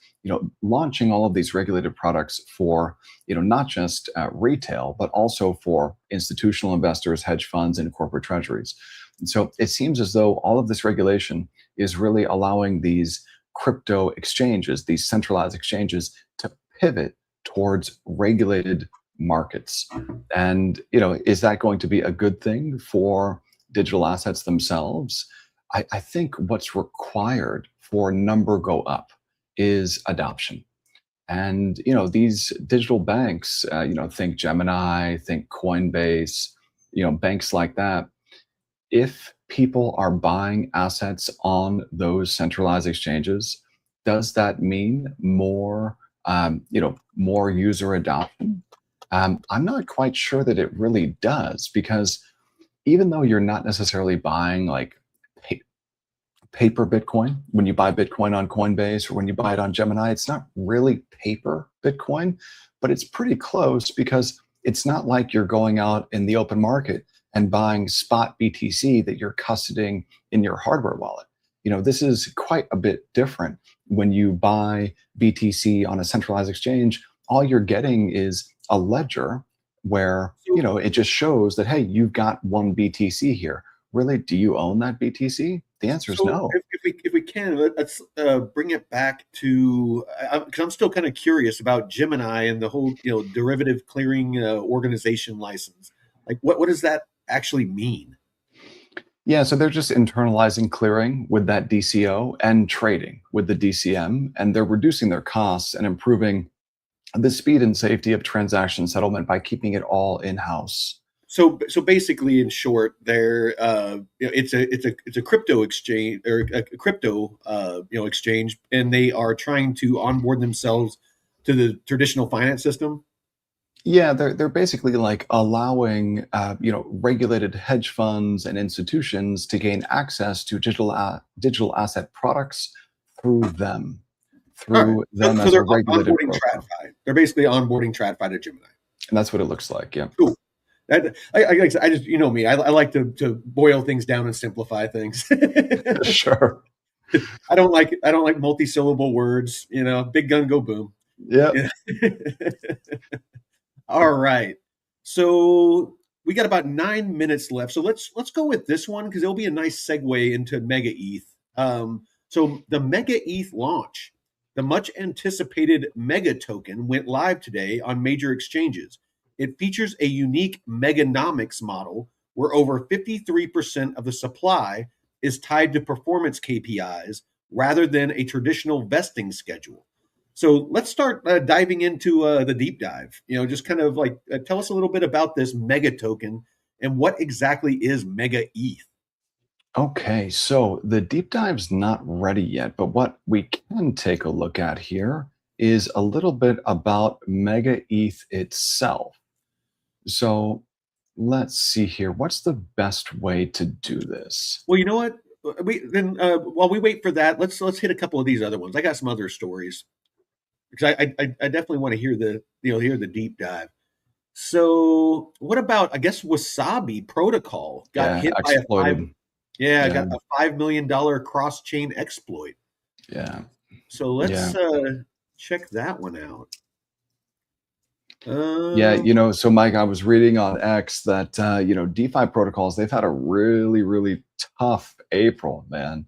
launching all of these regulated products for, not just retail, but also for institutional investors, hedge funds, and corporate treasuries. And so it seems as though all of this regulation is really allowing these crypto exchanges, these centralized exchanges, to pivot towards regulated markets. And, is that going to be a good thing for digital assets themselves? I think what's required for number go up is adoption. And, these digital banks, think Gemini, think Coinbase, banks like that. If people are buying assets on those centralized exchanges, does that mean more, more user adoption? I'm not quite sure that it really does, because even though you're not necessarily buying like paper Bitcoin, when you buy Bitcoin on Coinbase or when you buy it on Gemini, it's not really paper Bitcoin, but it's pretty close, because it's not like you're going out in the open market and buying spot BTC that you're custodying in your hardware wallet. This is quite a bit different. When you buy BTC on a centralized exchange, all you're getting is a ledger where, it just shows that, hey, you've got one BTC here. Really, do you own that BTC? The answer is no. If we can, let's bring it back to, because I'm still kind of curious about Gemini and the whole derivative clearing organization license. Like, what does that actually mean? Yeah, so they're just internalizing clearing with that DCO and trading with the DCM, and they're reducing their costs and improving the speed and safety of transaction settlement by keeping it all in-house. So basically, in short, it's a crypto exchange, or a crypto exchange, and they are trying to onboard themselves to the traditional finance system. Yeah, they're basically like allowing regulated hedge funds and institutions to gain access to digital asset products through them, All right. through So, them so as a they're regulated onboarding broker, TradFi. They're basically onboarding TradFi to Gemini. and that's what it looks like. Yeah, Cool. I just, you know me, I like to boil things down and simplify things. sure. I don't like multi-syllable words. Big gun go boom. Yeah. Yeah. All right. So we got about 9 minutes left. So let's go with this one because it'll be a nice segue into Mega ETH. So the Mega ETH launch, the much anticipated Mega token, went live today on major exchanges. It features a unique meganomics model where over 53% of the supply is tied to performance KPIs rather than a traditional vesting schedule. So let's start diving into the deep dive. Just kind of like tell us a little bit about this mega token and what exactly is Mega ETH. Okay, so the deep dive's not ready yet, but what we can take a look at here is a little bit about Mega ETH itself. So let's see here. What's the best way to do this? Well, you know what? While we wait for that, let's hit a couple of these other ones. I got some other stories because I definitely want to hear the deep dive. So what about, I guess, Wasabi Protocol got Yeah, hit by a exploited. Yeah, got a $5 million cross chain exploit. yeah, So yeah. let's check that one out. Yeah, Um, so Mike, I was reading on X that DeFi protocols, they've had a really, really tough April, man.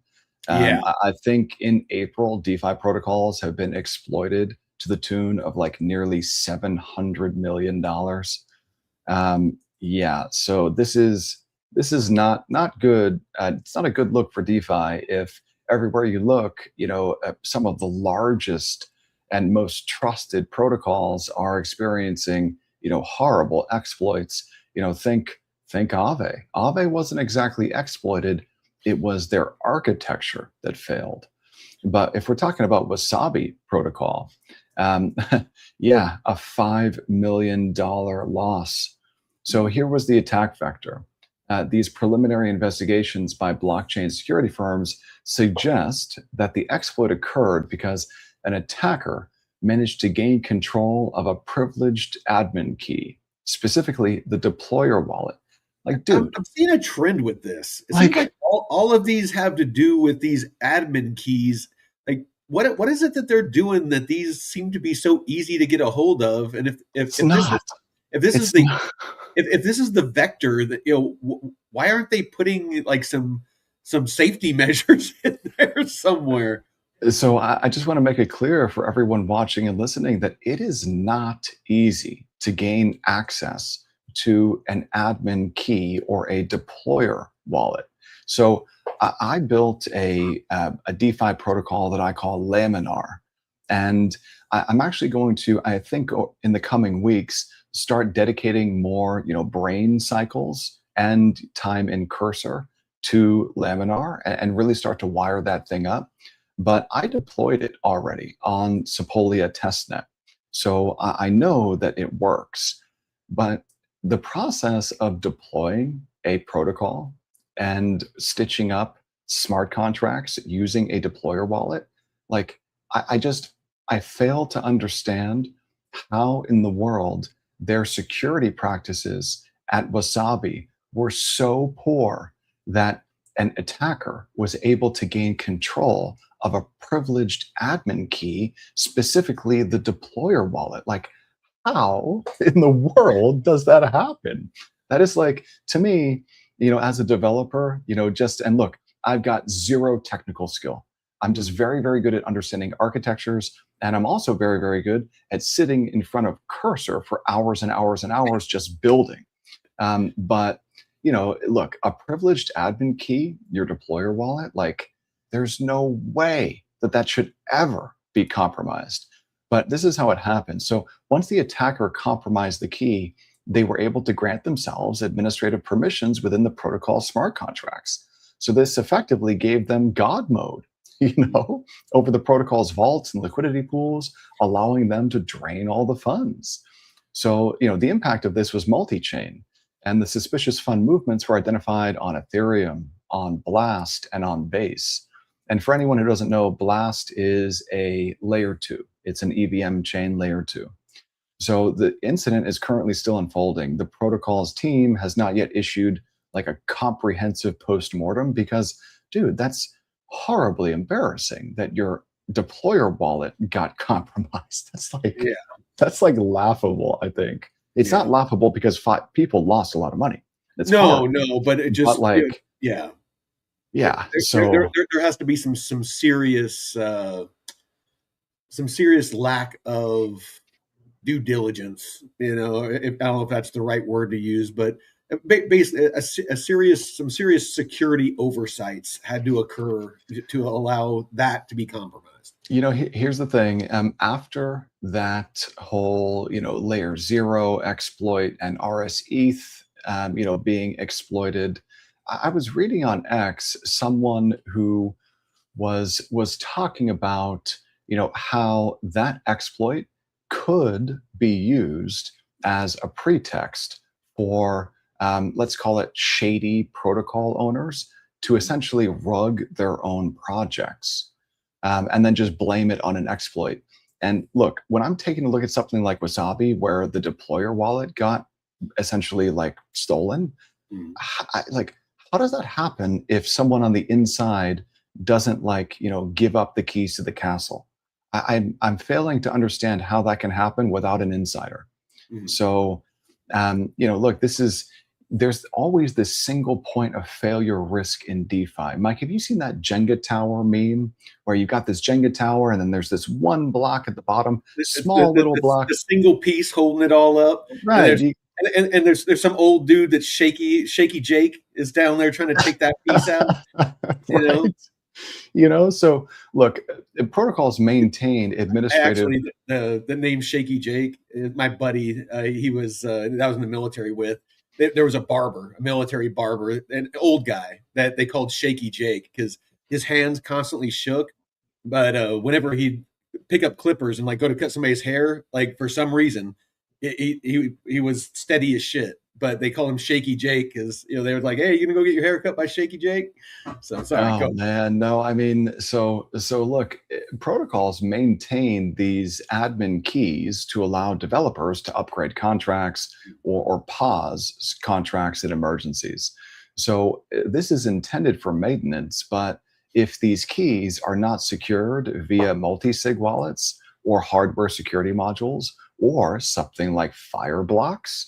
yeah, I think in April, DeFi protocols have been exploited to the tune of like nearly $700 million. Yeah, so this is not good. It's not a good look for DeFi if everywhere you look, some of the largest and most trusted protocols are experiencing, horrible exploits. Think Aave. Aave wasn't exactly exploited; it was their architecture that failed. But if we're talking about Wasabi Protocol, um, yeah, a $5 million loss. So here was the attack vector. These preliminary investigations by blockchain security firms suggest that the exploit occurred because an attacker managed to gain control of a privileged admin key, specifically the deployer wallet. Like, dude, I'm seeing a trend with this. It seems like like all of these have to do with these admin keys. Like, what is it that they're doing that these seem to be so easy to get a hold of? And it's not. if this is It's the not. if this is the vector that why aren't they putting like some safety measures in there somewhere? So I just want to make it clear for everyone watching and listening that it is not easy to gain access to an admin key or a deployer wallet. So I built a DeFi protocol that I call Laminar, and I'm actually going to, I think, in the coming weeks, start dedicating more, brain cycles and time in Cursor to Laminar and really start to wire that thing up. But I deployed it already on Sepolia testnet. So I know that it works. But the process of deploying a protocol and stitching up smart contracts using a deployer wallet, like I fail to understand how in the world their security practices at Wasabi were so poor that an attacker was able to gain control of a privileged admin key, specifically the deployer wallet. Like, how in the world does that happen? That is like, to me, as a developer, and look, I've got zero technical skill. I'm just very, very good at understanding architectures. And I'm also very, very good at sitting in front of Cursor for hours and hours and hours just building. But look, a privileged admin key, your deployer wallet, like there's no way that that should ever be compromised. But this is how it happened. So once the attacker compromised the key, they were able to grant themselves administrative permissions within the protocol smart contracts. So this effectively gave them God mode, over the protocol's vaults and liquidity pools, allowing them to drain all the funds. So, the impact of this was multi-chain, and the suspicious fund movements were identified on Ethereum, on Blast, and on Base. And for anyone who doesn't know, Blast is a layer 2. It's an EVM chain layer 2. So the incident is currently still unfolding. The protocol's team has not yet issued like a comprehensive post-mortem because, dude, that's horribly embarrassing that your deployer wallet got compromised. Yeah. That's like laughable, I think. It's not laughable because people lost a lot of money. It's no, horrible. But it just, But like, yeah. So there has to be some serious lack of due diligence. I don't know if that's the right word to use, but basically some serious security oversights had to occur to allow that to be compromised. Here's the thing. After that whole, layer 0 exploit and RSETH, being exploited, I was reading on X someone who was talking about, how that exploit could be used as a pretext for, let's call it shady protocol owners to essentially rug their own projects. And then just blame it on an exploit. And look, when I'm taking a look at something like Wasabi, where the deployer wallet got essentially like stolen, how does that happen if someone on the inside doesn't give up the keys to the castle? I'm failing to understand how that can happen without an insider. So, look, there's always this single point of failure risk in DeFi. Mike, have you seen that Jenga tower meme where you got this Jenga tower and then there's this one block at the bottom, little block, the single piece holding it all up, right? And there's some old dude that's shaky Jake is down there trying to take that piece out. Right. So look, protocols maintain administrative. Actually, the name Shaky Jake, my buddy, he was that was in the military with. There was a military barber, an old guy that they called Shaky Jake because his hands constantly shook. But whenever he'd pick up clippers and go to cut somebody's hair, for some reason, he was steady as shit. But they call him Shaky Jake because they were like, "Hey, you gonna go get your hair cut by Shaky Jake?" So sorry. Oh man, no. I mean, so look, protocols maintain these admin keys to allow developers to upgrade contracts or pause contracts in emergencies. So this is intended for maintenance, but if these keys are not secured via multi-sig wallets or hardware security modules or something like Fireblocks,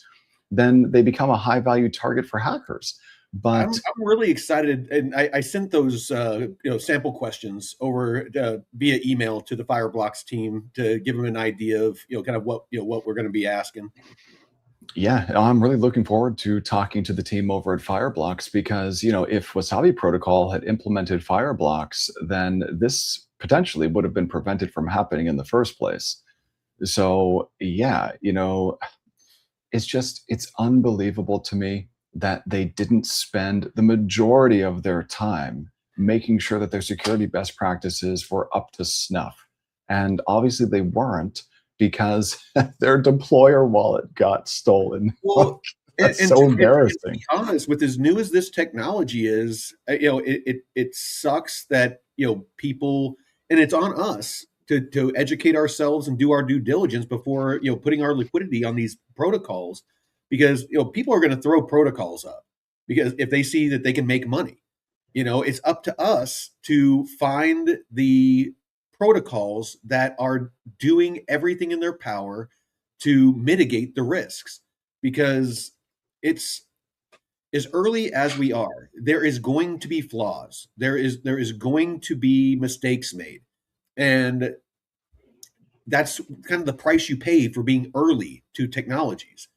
then they become a high-value target for hackers. But I'm really excited, and I sent those sample questions over via email to the Fireblocks team to give them an idea of kind of what we're going to be asking. Yeah, I'm really looking forward to talking to the team over at Fireblocks because if Wasabi Protocol had implemented Fireblocks, then this potentially would have been prevented from happening in the first place. So yeah, it's unbelievable to me that they didn't spend the majority of their time making sure that their security best practices were up to snuff. And obviously they weren't because their deployer wallet got stolen. Well, That's so embarrassing. To be honest, with as new as this technology is, it sucks that people, and it's on us to educate ourselves and do our due diligence before putting our liquidity on these protocols, because people are going to throw protocols up because if they see that they can make money, it's up to us to find the protocols that are doing everything in their power to mitigate the risks, because it's as early as we are, there is going to be flaws. There is going to be mistakes made. And that's kind of the price you pay for being early to technologies.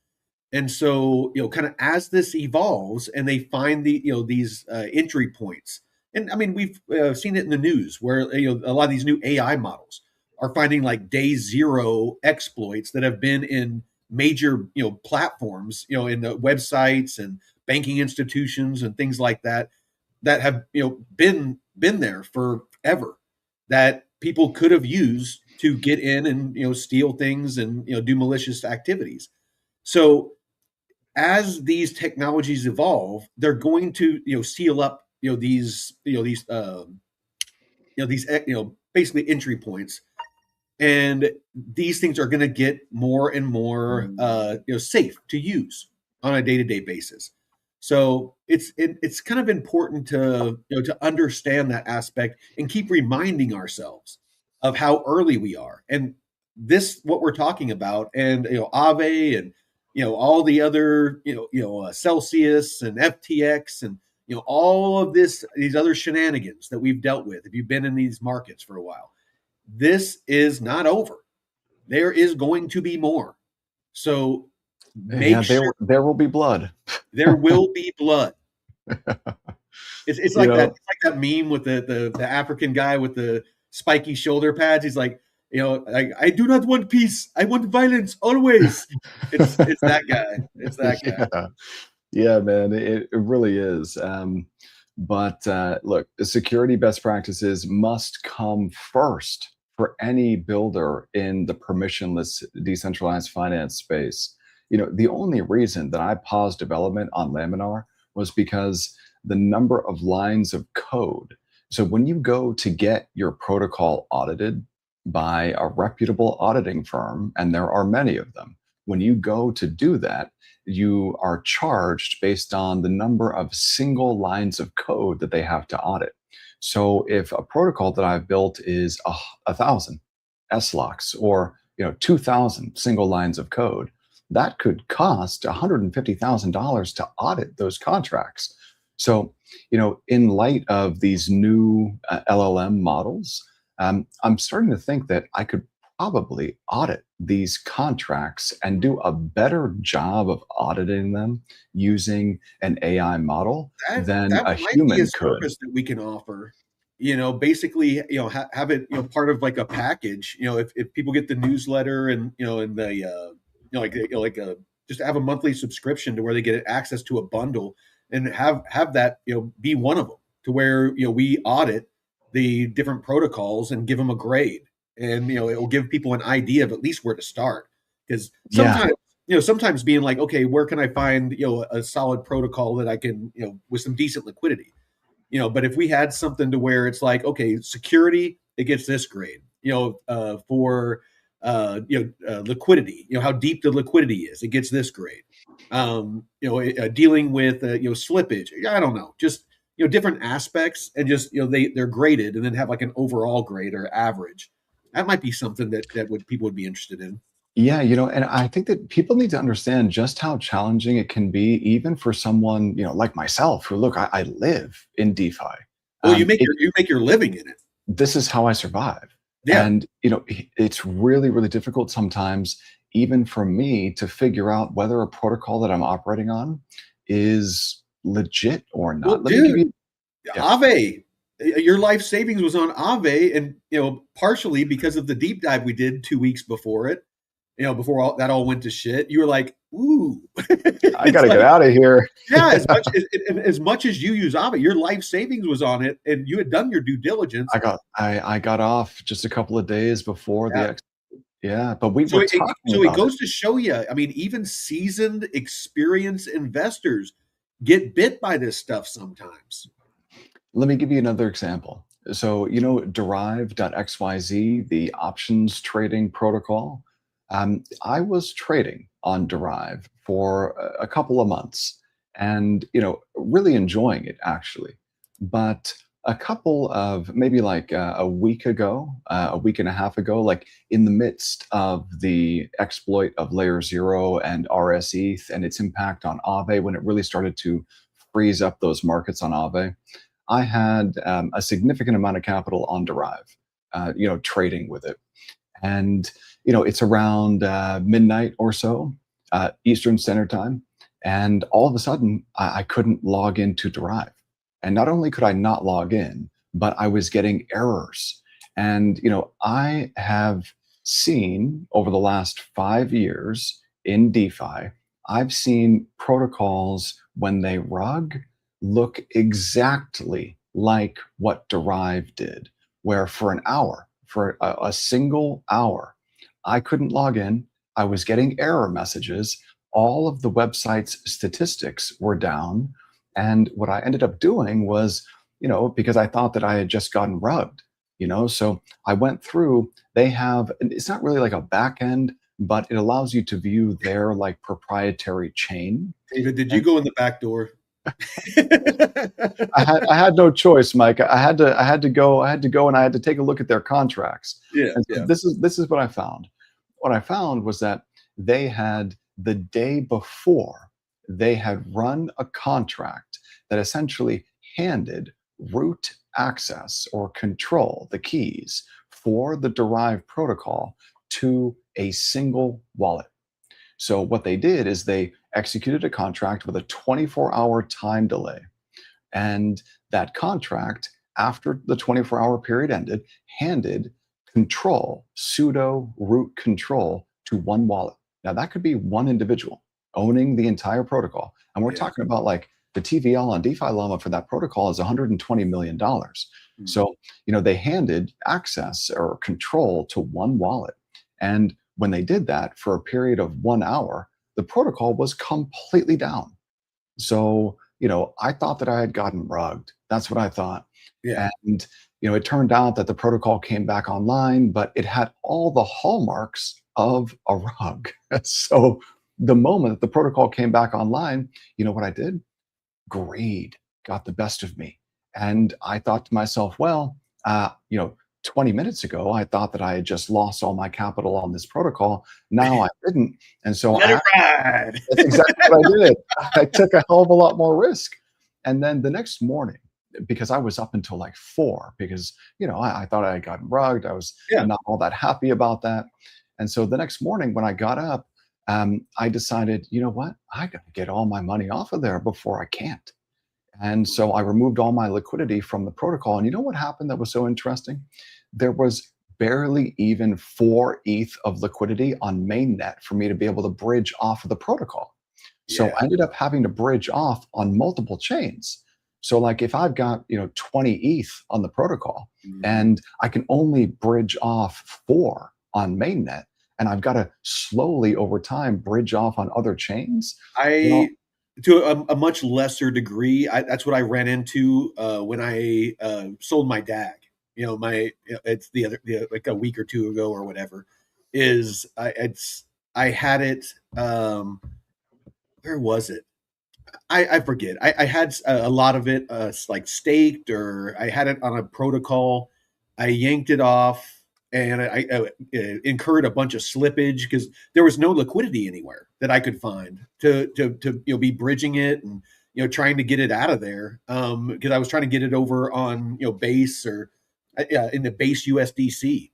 And so, kind of as this evolves and they find these entry points, and I mean, we've seen it in the news where, a lot of these new AI models are finding like day zero exploits that have been in major, platforms, in the websites and banking institutions and things like that, that have, been there forever, that people could have used to get in and, steal things and, do malicious activities. So as these technologies evolve, they're going to seal up these basically entry points, and these things are going to get more and more safe to use on a day-to-day basis. So it's kind of important to to understand that aspect and keep reminding ourselves of how early we are. And this, what we're talking about, and Aave, and all the other Celsius and FTX, and all of these other shenanigans that we've dealt with. If you've been in these markets for a while, this is not over. There is going to be more. So make sure there will be blood. There will be blood. It's like that. It's like that meme with the African guy with the spiky shoulder pads. He's like, I do not want peace. I want violence always. It's that guy. It's that guy. Yeah, man, it really is. But look, the security best practices must come first for any builder in the permissionless decentralized finance space. The only reason that I paused development on Laminar was because the number of lines of code. So when you go to get your protocol audited by a reputable auditing firm, and there are many of them, when you go to do that, you are charged based on the number of single lines of code that they have to audit. So if a protocol that I've built is 1,000 SLOCs, or 2,000 single lines of code, that could cost $150,000 to audit those contracts. So, in light of these new LLM models, I'm starting to think that I could probably audit these contracts and do a better job of auditing them using an AI model than a human be a could. service that we can offer. Basically, have it, part of like a package. If people get the newsletter and and the just have a monthly subscription to where they get access to a bundle, and have that be one of them, to where we audit the different protocols and give them a grade, and it will give people an idea of at least where to start. Because sometimes sometimes being like, okay, where can I find a solid protocol that I can with some decent liquidity. But if we had something to where it's like, okay, security, it gets this grade, for liquidity, how deep the liquidity is, it gets this grade. Dealing with slippage, I don't know, just different aspects, and just they're graded, and then have like an overall grade or average. That might be something that people would be interested in. Yeah, and I think that people need to understand just how challenging it can be, even for someone, like myself, who, look, I live in DeFi. Well, you make your living in it. This is how I survive. Yeah. And, it's really, really difficult sometimes, even for me, to figure out whether a protocol that I'm operating on is legit or not. Well, dude, Aave, your life savings was on Aave, and partially because of the deep dive we did 2 weeks before it. Before that all went to shit, you were like, "Ooh, I gotta get out of here." Yeah, as much as you use Aave, your life savings was on it, and you had done your due diligence. I got off just a couple of days before the but we so were it, talking about goes to show you. I mean, even seasoned, experienced investors get bit by this stuff sometimes. Let me give you another example. So, Derive.xyz, the options trading protocol. I was trading on Derive for a couple of months, and really enjoying it, actually. But a couple of, maybe like a week ago, a week and a half ago, like in the midst of the exploit of Layer 0 and RSETH and its impact on Aave, when it really started to freeze up those markets on Aave, I had a significant amount of capital on Derive, trading with it. And it's around midnight or so. Eastern Standard Time. And all of a sudden, I couldn't log into Derive. And not only could I not log in, but I was getting errors. And, I have seen over the last 5 years in DeFi, I've seen protocols when they rug look exactly like what Derive did, where for an hour, for a single hour, I couldn't log in. I was getting error messages. All of the website's statistics were down. And what I ended up doing was, because I thought that I had just gotten rugged, so I went through, they have, it's not really like a back end, but it allows you to view their like proprietary chain. David, did you go in the back door? I had no choice, Mike. I had to go, and I had to take a look at their contracts. Yeah, And so this is what I found. What I found was that they had, the day before, they had run a contract that essentially handed root access or control, the keys for the Derive protocol, to a single wallet. So what they did is they executed a contract with a 24-hour time delay. And that contract, after the 24-hour period ended, handed control, pseudo root control, to one wallet. Now, that could be one individual owning the entire protocol. And we're talking about like the TVL on DeFi Llama for that protocol is $120 million. So, they handed access or control to one wallet. And when they did that for a period of 1 hour, the protocol was completely down. So, I thought that I had gotten rugged. That's what I thought. Yeah. And, it turned out that the protocol came back online, but it had all the hallmarks of a rug. So the moment that the protocol came back online, you know what I did? Greed got the best of me. And I thought to myself, well, 20 minutes ago, I thought that I had just lost all my capital on this protocol. Now I didn't. And so Let it ride. that's exactly what I did. I took a hell of a lot more risk. And then the next morning, because I was up until like 4, because, I thought I had gotten rugged. I was not all that happy about that. And so the next morning when I got up, I decided, you know what? I got to get all my money off of there before I can't. And so I removed all my liquidity from the protocol. And you know what happened that was so interesting? There was barely even 4 ETH of liquidity on mainnet for me to be able to bridge off of the protocol. So I ended up having to bridge off on multiple chains. So like if I've got, 20 ETH on the protocol and I can only bridge off 4 on mainnet, and I've got to slowly over time bridge off on other chains. To a much lesser degree, that's what I ran into when I sold my DAG. It's like a week or two ago or whatever. I had it. Where was it? I forget. I had a lot of it like staked, or I had it on a protocol. I yanked it off, and I incurred a bunch of slippage because there was no liquidity anywhere that I could find to be bridging it and trying to get it out of there, because I was trying to get it over on base or in the base USDC,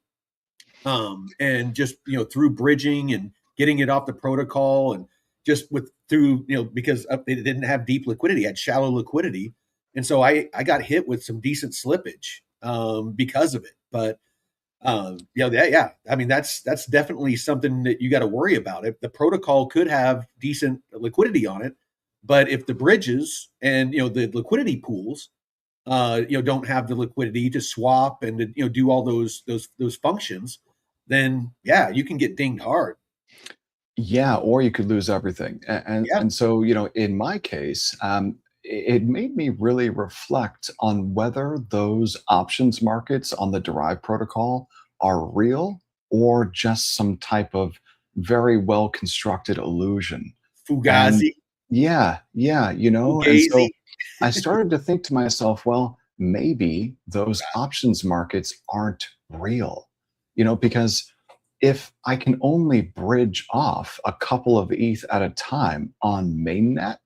and just through bridging and getting it off the protocol, and just because they didn't have deep liquidity, had shallow liquidity, and so I got hit with some decent slippage because of it. But I mean, that's definitely something that you got to worry about. If the protocol could have decent liquidity on it, but if the bridges and the liquidity pools don't have the liquidity to swap and to do all those functions, then you can get dinged hard. Yeah, or you could lose everything. And so, in my case, it made me really reflect on whether those options markets on the Derive protocol are real or just some type of very well constructed illusion. And Fugazi. yeah, and Fugazi. so I started to think to myself, well, maybe those options markets aren't real, because if I can only bridge off a couple of ETH at a time on mainnet,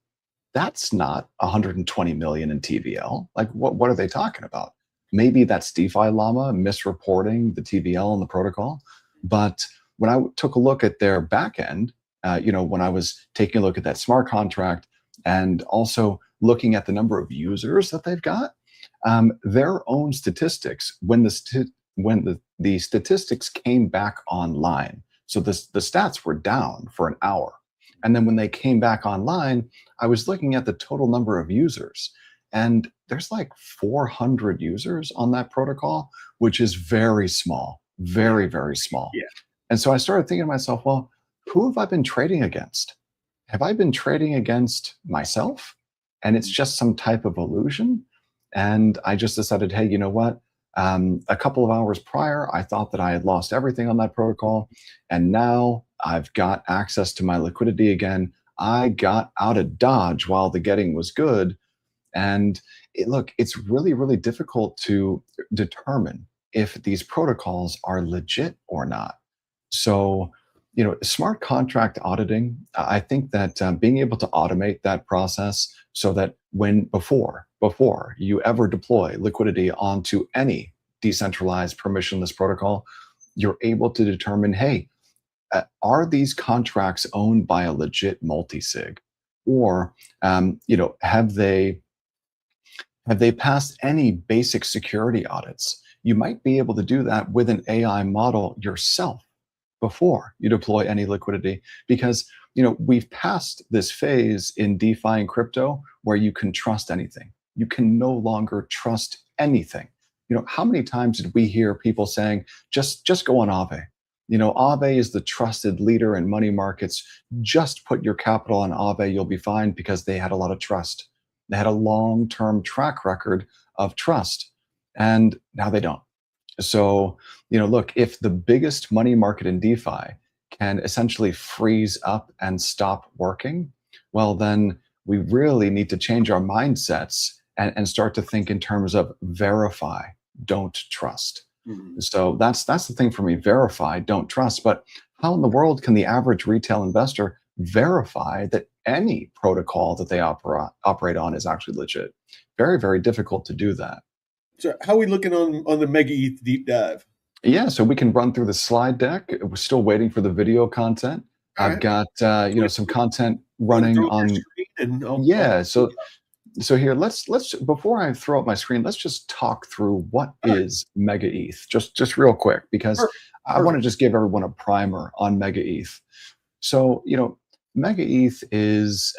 that's not 120 million in TVL. Like, what are they talking about? Maybe that's DeFi Llama misreporting the TVL and the protocol. But when I took a look at their backend, when I was taking a look at that smart contract and also looking at the number of users that they've got, their own statistics, when the statistics came back online, so the stats were down for an hour. And then when they came back online, I was looking at the total number of users. And there's like 400 users on that protocol, which is very small, very, very small. Yeah. And so I started thinking to myself, well, who have I been trading against? Have I been trading against myself? And it's just some type of illusion? And I just decided, hey, you know what? A couple of hours prior, I thought that I had lost everything on that protocol. And now I've got access to my liquidity again. I got out of Dodge while the getting was good. And look, it's really, really difficult to determine if these protocols are legit or not. So, smart contract auditing, I think that being able to automate that process so that before you ever deploy liquidity onto any decentralized permissionless protocol, you're able to determine, hey, are these contracts owned by a legit multi-sig? Or, have they passed any basic security audits? You might be able to do that with an AI model yourself before you deploy any liquidity, because we've passed this phase in DeFi and crypto where you can trust anything. You can no longer trust anything. How many times did we hear people saying, just go on Aave? Aave is the trusted leader in money markets. Just put your capital on Aave, you'll be fine, because they had a lot of trust. They had a long-term track record of trust, and now they don't. So, look, if the biggest money market in DeFi can essentially freeze up and stop working, well, then we really need to change our mindsets and start to think in terms of verify, don't trust. So that's the thing for me: verify, don't trust. But how in the world can the average retail investor verify that any protocol that they operate on is actually legit? Very, very difficult to do that. So how are we looking on the Mega ETH deep dive? Yeah, so we can run through the slide deck. We're still waiting for the video content. I've got some content running on. Yeah, so here, let's before I throw up my screen, let's just talk through what is Mega ETH, just real quick, because I want to just give everyone a primer on Mega ETH. So Mega ETH is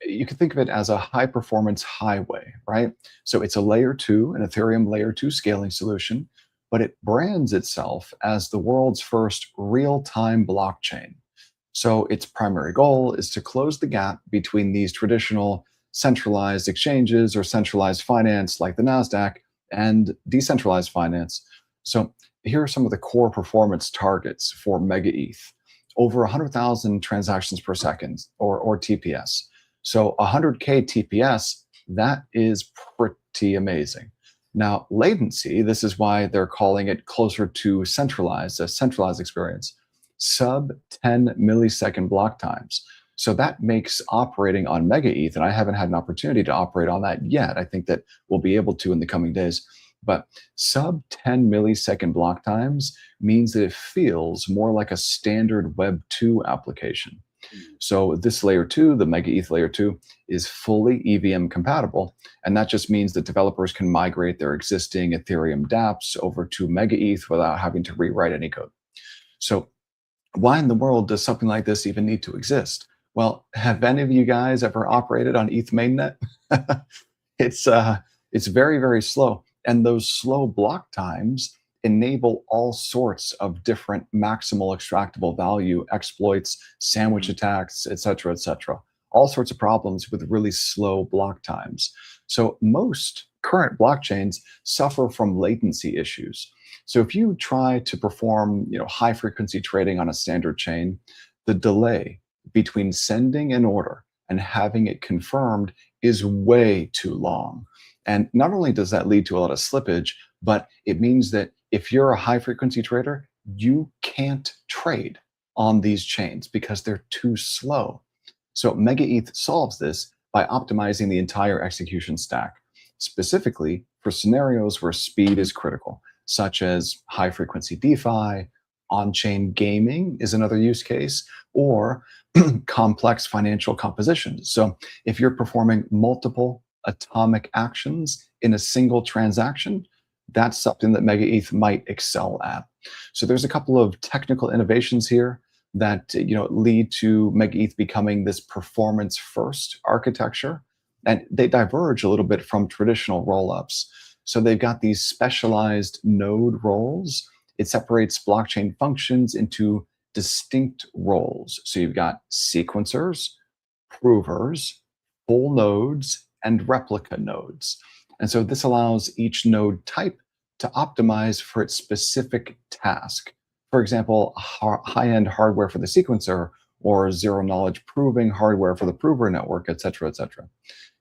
you can think of it as a high performance highway, right? So it's a layer 2, an Ethereum layer 2 scaling solution, but it brands itself as the world's first real-time blockchain. So its primary goal is to close the gap between these traditional centralized exchanges or centralized finance like the NASDAQ and decentralized finance. So here are some of the core performance targets for Mega ETH. Over 100,000 transactions per second, or TPS. So 100K TPS, that is pretty amazing. Now, latency, this is why they're calling it closer to centralized, a centralized experience, sub 10 millisecond block times. So that makes operating on Mega ETH, and I haven't had an opportunity to operate on that yet. I think that we'll be able to in the coming days. But sub 10 millisecond block times means that it feels more like a standard Web 2 application. So this layer 2, the Mega ETH layer 2, is fully EVM compatible. And that just means that developers can migrate their existing Ethereum dApps over to Mega ETH without having to rewrite any code. So why in the world does something like this even need to exist? Well, have any of you guys ever operated on ETH mainnet? It's very, very slow. And those slow block times enable all sorts of different maximal extractable value exploits, sandwich attacks, et cetera, all sorts of problems with really slow block times. So most current blockchains suffer from latency issues. So if you try to perform high frequency trading on a standard chain, the delay between sending an order and having it confirmed is way too long. And not only does that lead to a lot of slippage, but it means that if you're a high frequency trader, you can't trade on these chains because they're too slow. So Mega ETH solves this by optimizing the entire execution stack, specifically for scenarios where speed is critical, such as high frequency DeFi, On-chain gaming is another use case, or complex financial compositions. So if you're performing multiple atomic actions in a single transaction, that's something that Mega ETH might excel at. So there's a couple of technical innovations here that lead to Mega ETH becoming this performance first architecture, and they diverge a little bit from traditional rollups. So they've got these specialized node roles. It separates blockchain functions into distinct roles. So you've got sequencers, provers, full nodes, and replica nodes. And so this allows each node type to optimize for its specific task. For example, high-end hardware for the sequencer, or zero-knowledge proving hardware for the prover network, et cetera, et cetera.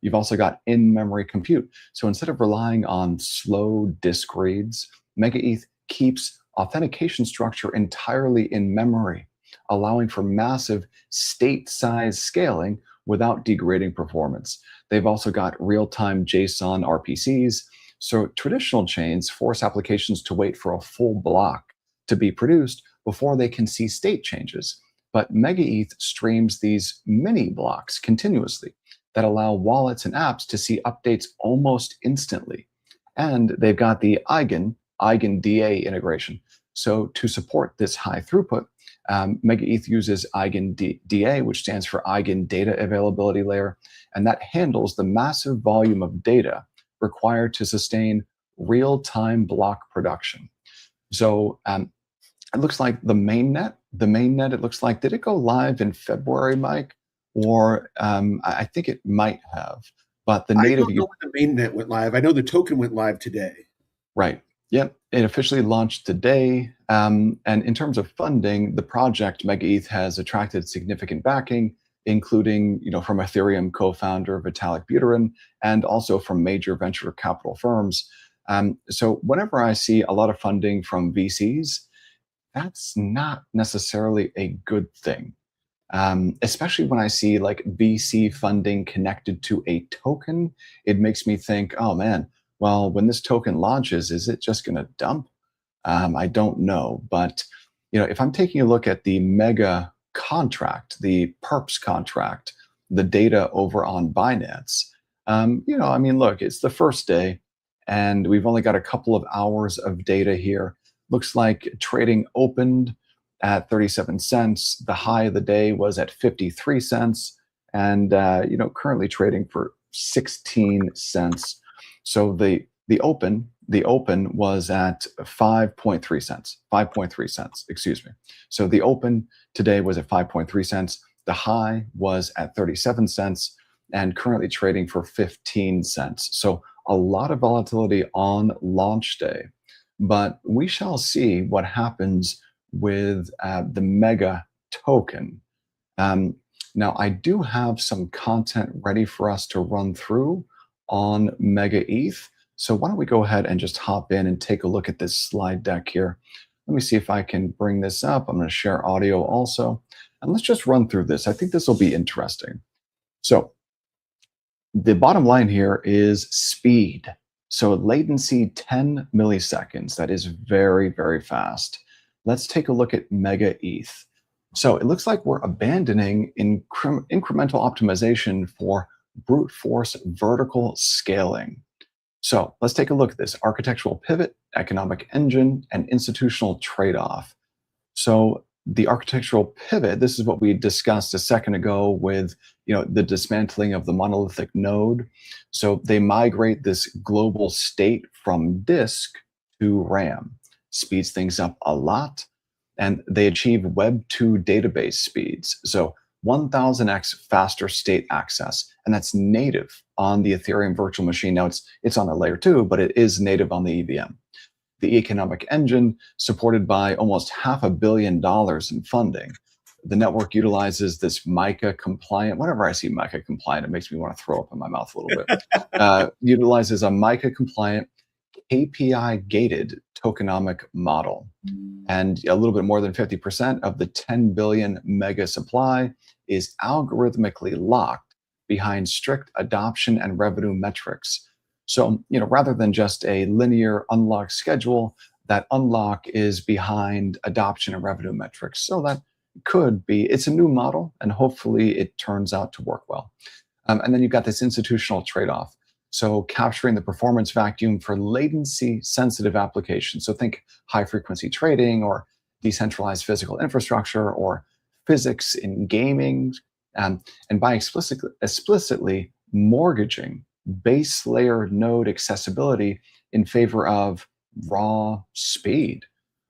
You've also got in-memory compute. So instead of relying on slow disk reads, Mega ETH keeps authentication structure entirely in memory, allowing for massive state size scaling without degrading performance. They've also got real-time JSON RPCs. So traditional chains force applications to wait for a full block to be produced before they can see state changes. But Mega ETH streams these mini blocks continuously that allow wallets and apps to see updates almost instantly. And they've got the EigenDA integration. So to support this high throughput, Mega ETH uses EigenDA, which stands for Eigen Data Availability Layer, and that handles the massive volume of data required to sustain real-time block production. So it looks like the mainnet, it looks like, did it go live in February, Mike? Or I think it might have, but the native— I don't know when the mainnet went live. I know the token went live today. Right. Yep. It officially launched today. And in terms of funding, the project Mega ETH has attracted significant backing, including from Ethereum co-founder Vitalik Buterin, and also from major venture capital firms. So whenever I see a lot of funding from VCs, that's not necessarily a good thing. Especially when I see like VC funding connected to a token, it makes me think, oh man, well, when this token launches, is it just going to dump? I don't know. But if I'm taking a look at the Mega contract, the perps contract, the data over on Binance, look, it's the first day, and we've only got a couple of hours of data here. Looks like trading opened at 37 cents. The high of the day was at 53 cents, and currently trading for 16 cents. So the open was at 5.3 cents. 5.3 cents, excuse me. So the open today was at 5.3 cents. The high was at 37 cents, and currently trading for 15 cents. So a lot of volatility on launch day, but we shall see what happens with the Mega token. Now, I do have some content ready for us to run through on Mega ETH. So why don't we go ahead and just hop in and take a look at this slide deck here. Let me see if I can bring this up. I'm going to share audio also. And let's just run through this. I think this will be interesting. So the bottom line here is speed. So latency 10 milliseconds. That is very, very fast. Let's take a look at Mega ETH. So it looks like we're abandoning incremental optimization for brute force vertical scaling. So let's take a look at this: architectural pivot, economic engine, and institutional trade-off. So the architectural pivot, this is what we discussed a second ago with the dismantling of the monolithic node. So they migrate this global state from disk to RAM. Speeds things up a lot, and they achieve Web 2 database speeds. So 1000x faster state access, and that's native on the Ethereum virtual machine. Now it's on a layer 2, but it is native on the EVM. The economic engine, supported by almost $500 million in funding. The network utilizes this MiCA compliant— whenever I see MiCA compliant, it makes me want to throw up in my mouth a little bit. Utilizes a MiCA compliant, API gated tokenomic model. And a little bit more than 50% of the 10 billion mega supply is algorithmically locked behind strict adoption and revenue metrics. So, rather than just a linear unlock schedule, that unlock is behind adoption and revenue metrics. So that could be, it's a new model, and hopefully it turns out to work well. And then you've got this institutional trade-off. So capturing the performance vacuum for latency sensitive applications. So think high frequency trading or decentralized physical infrastructure or physics in gaming. And by explicitly mortgaging base layer node accessibility in favor of raw speed.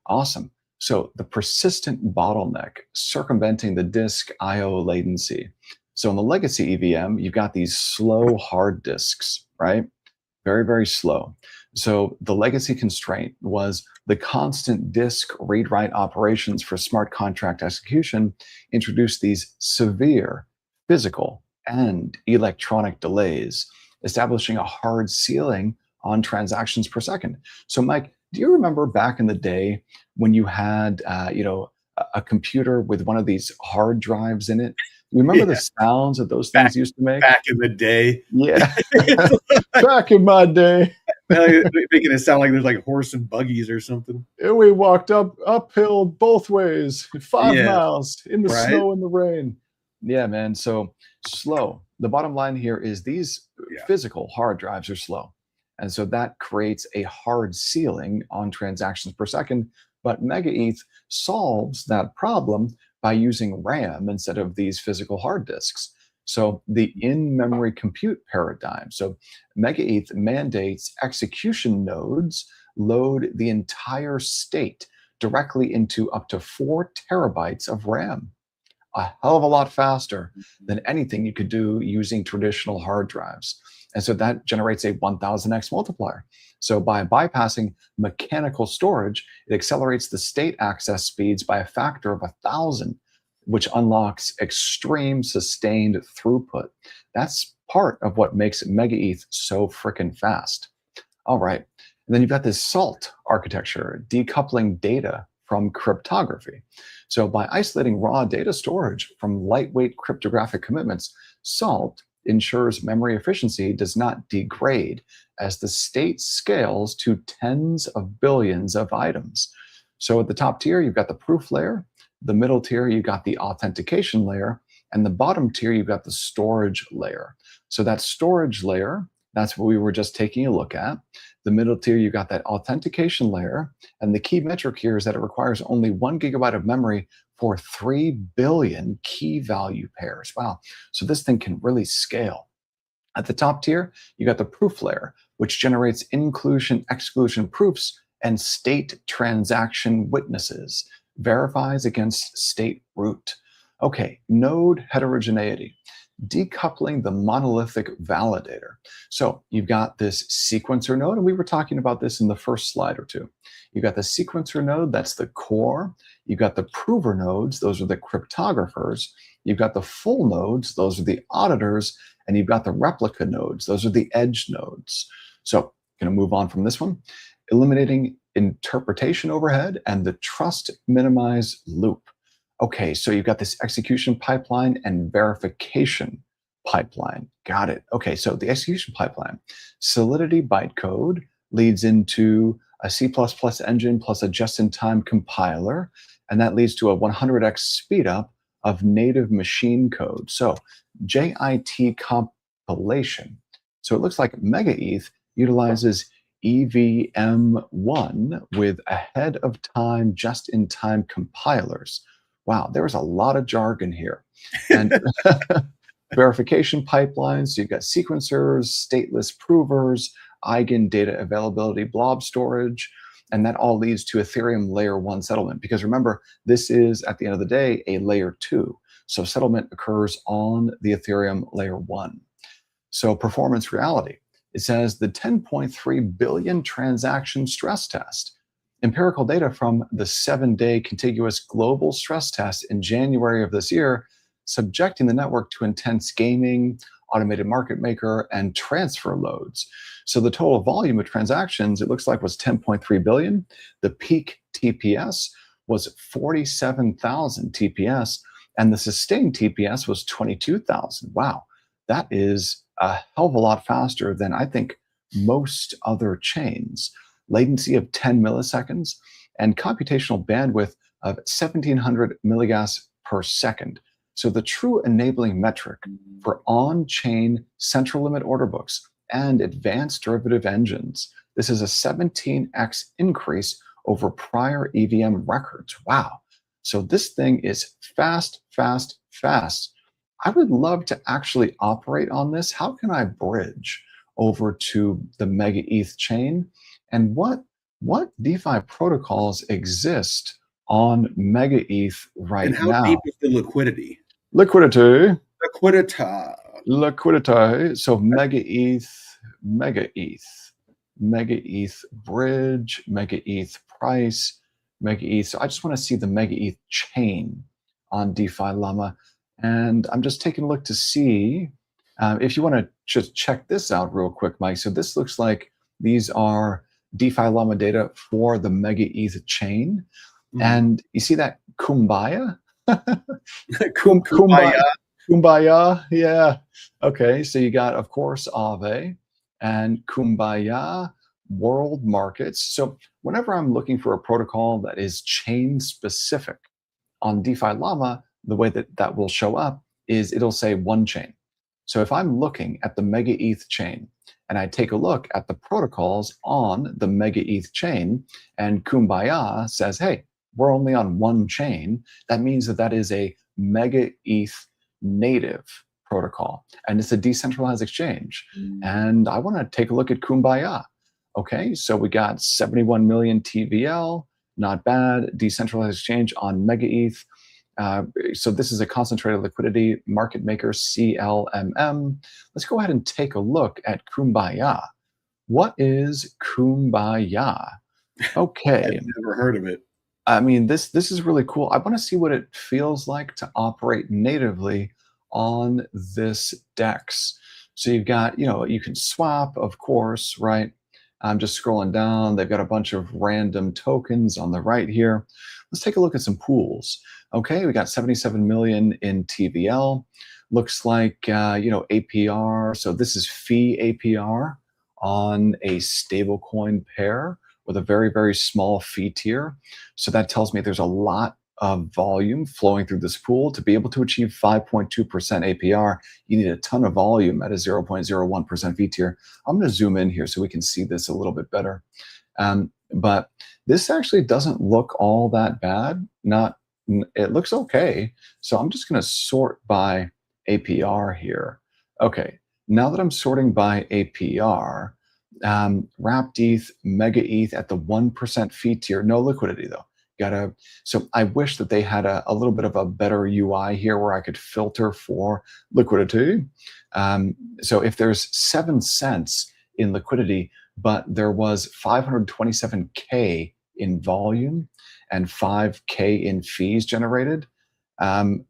Awesome. So the persistent bottleneck circumventing the disk IO latency. So in the legacy EVM, you've got these slow hard disks, right? Very, very slow. So the legacy constraint was the constant disk read-write operations for smart contract execution introduced these severe physical and electronic delays, establishing a hard ceiling on transactions per second. So Mike, do you remember back in the day when you had, a computer with one of these hard drives in it? You remember the sounds that those things used to make? Back in the day. Yeah. Back in my day. Making it sound like there's like horse and buggies or something. And we walked uphill both ways, 5 miles in the snow and the rain. Yeah, man. So slow. The bottom line here is these physical hard drives are slow. And so that creates a hard ceiling on transactions per second. But MegaETH solves that problem by using RAM instead of these physical hard disks. So the in-memory compute paradigm. So MegaETH mandates execution nodes load the entire state directly into up to 4 terabytes of RAM. A hell of a lot faster than anything you could do using traditional hard drives. And so that generates a 1000x multiplier. So by bypassing mechanical storage, it accelerates the state access speeds by a factor of 1,000, which unlocks extreme sustained throughput. That's part of what makes MegaETH so freaking fast. All right. And then you've got this SALT architecture, decoupling data from cryptography. So by isolating raw data storage from lightweight cryptographic commitments, SALT ensures memory efficiency does not degrade as the state scales to tens of billions of items. So at the top tier, you've got the proof layer. The middle tier, you've got the authentication layer. And the bottom tier, you've got the storage layer. So that storage layer, that's what we were just taking a look at. The middle tier, you've got that authentication layer. And the key metric here is that it requires only 1 gigabyte of memory for 3 billion key value pairs. Wow. So this thing can really scale. At the top tier, you got the proof layer, which generates inclusion-exclusion proofs and state transaction witnesses, verifies against state root. Okay, node heterogeneity, decoupling the monolithic validator. So you've got this sequencer node, and we were talking about this in the first slide or two. You've got the sequencer node, that's the core. You've got the prover nodes, those are the cryptographers. You've got the full nodes, those are the auditors. And you've got the replica nodes, those are the edge nodes. So going to move on from this one. Eliminating interpretation overhead and the trust minimize loop. Okay, so you've got this execution pipeline and verification pipeline. Got it. Okay, so the execution pipeline, Solidity bytecode leads into a C++ engine plus a just-in-time compiler, and that leads to a 100x speedup of native machine code. So JIT compilation. So it looks like MegaETH utilizes EVM1 with ahead of time, just-in-time compilers. Wow, there's a lot of jargon here. And verification pipelines, so you've got sequencers, stateless provers, eigen data availability blob storage, and that all leads to Ethereum layer 1 settlement. Because remember, this is, at the end of the day, a layer 2. So settlement occurs on the Ethereum layer 1. So performance reality. It says the 10.3 billion transaction stress test. Empirical data from the 7-day contiguous global stress test in January of this year, subjecting the network to intense gaming, automated market maker, and transfer loads. So the total volume of transactions, it looks like, was 10.3 billion. The peak TPS was 47,000 TPS, and the sustained TPS was 22,000. Wow, that is a hell of a lot faster than I think most other chains. latency of 10 milliseconds, and computational bandwidth of 1700 milligas per second. So the true enabling metric for on-chain central limit order books and advanced derivative engines. This is a 17x increase over prior EVM records. Wow. So this thing is fast, fast, fast. I would love to actually operate on this. How can I bridge over to the Mega ETH chain? And what DeFi protocols exist on Mega ETH right And how now? deep is the liquidity? Liquidity. Liquidity. So Mega ETH, Mega ETH, Mega ETH bridge, Mega ETH price, Mega ETH. So I just want to see the Mega ETH chain on DeFi Llama. And I'm just taking a look to see if you want to just check this out real quick, Mike. So this looks like these are DeFi Llama data for the Mega ETH chain. And you see that Kumbaya? Kumbaya. Kumbaya, yeah. Okay, so you got, of course, Aave and Kumbaya world markets. So whenever I'm looking for a protocol that is chain specific on DeFi Llama, the way that that will show up is it'll say one chain. So if I'm looking at the Mega ETH chain and I take a look at the protocols on the Mega ETH chain and Kumbaya says, hey, we're only on one chain, that means that that is a Mega ETH native protocol and it's a decentralized exchange. And I want to take a look at Kumbaya. Okay, so we got 71 million TVL, not bad. Decentralized exchange on Mega ETH. So this is a concentrated liquidity market maker, CLMM. Let's go ahead and take a look at Kumbaya. What is Kumbaya? Okay. I've never heard of it. I mean, this is really cool. I want to see what it feels like to operate natively on this DEX. So you've got, you can swap, of course, right? I'm just scrolling down. They've got a bunch of random tokens on the right here. Let's take a look at some pools. Okay, we got 77 million in TVL. Looks like, APR. So this is fee APR on a stablecoin pair with a very, very small fee tier. So that tells me there's a lot of volume flowing through this pool. To be able to achieve 5.2% APR, you need a ton of volume at a 0.01% fee tier. I'm going to zoom in here so we can see this a little bit better. But this actually doesn't look all that bad. It looks okay. So I'm just going to sort by APR here. Okay, now that I'm sorting by APR, wrapped ETH, Mega ETH at the 1% fee tier, no liquidity though. So I wish that they had a little bit of a better UI here where I could filter for liquidity. So if there's 7 cents in liquidity, but there was 527K in volume and 5K in fees generated, and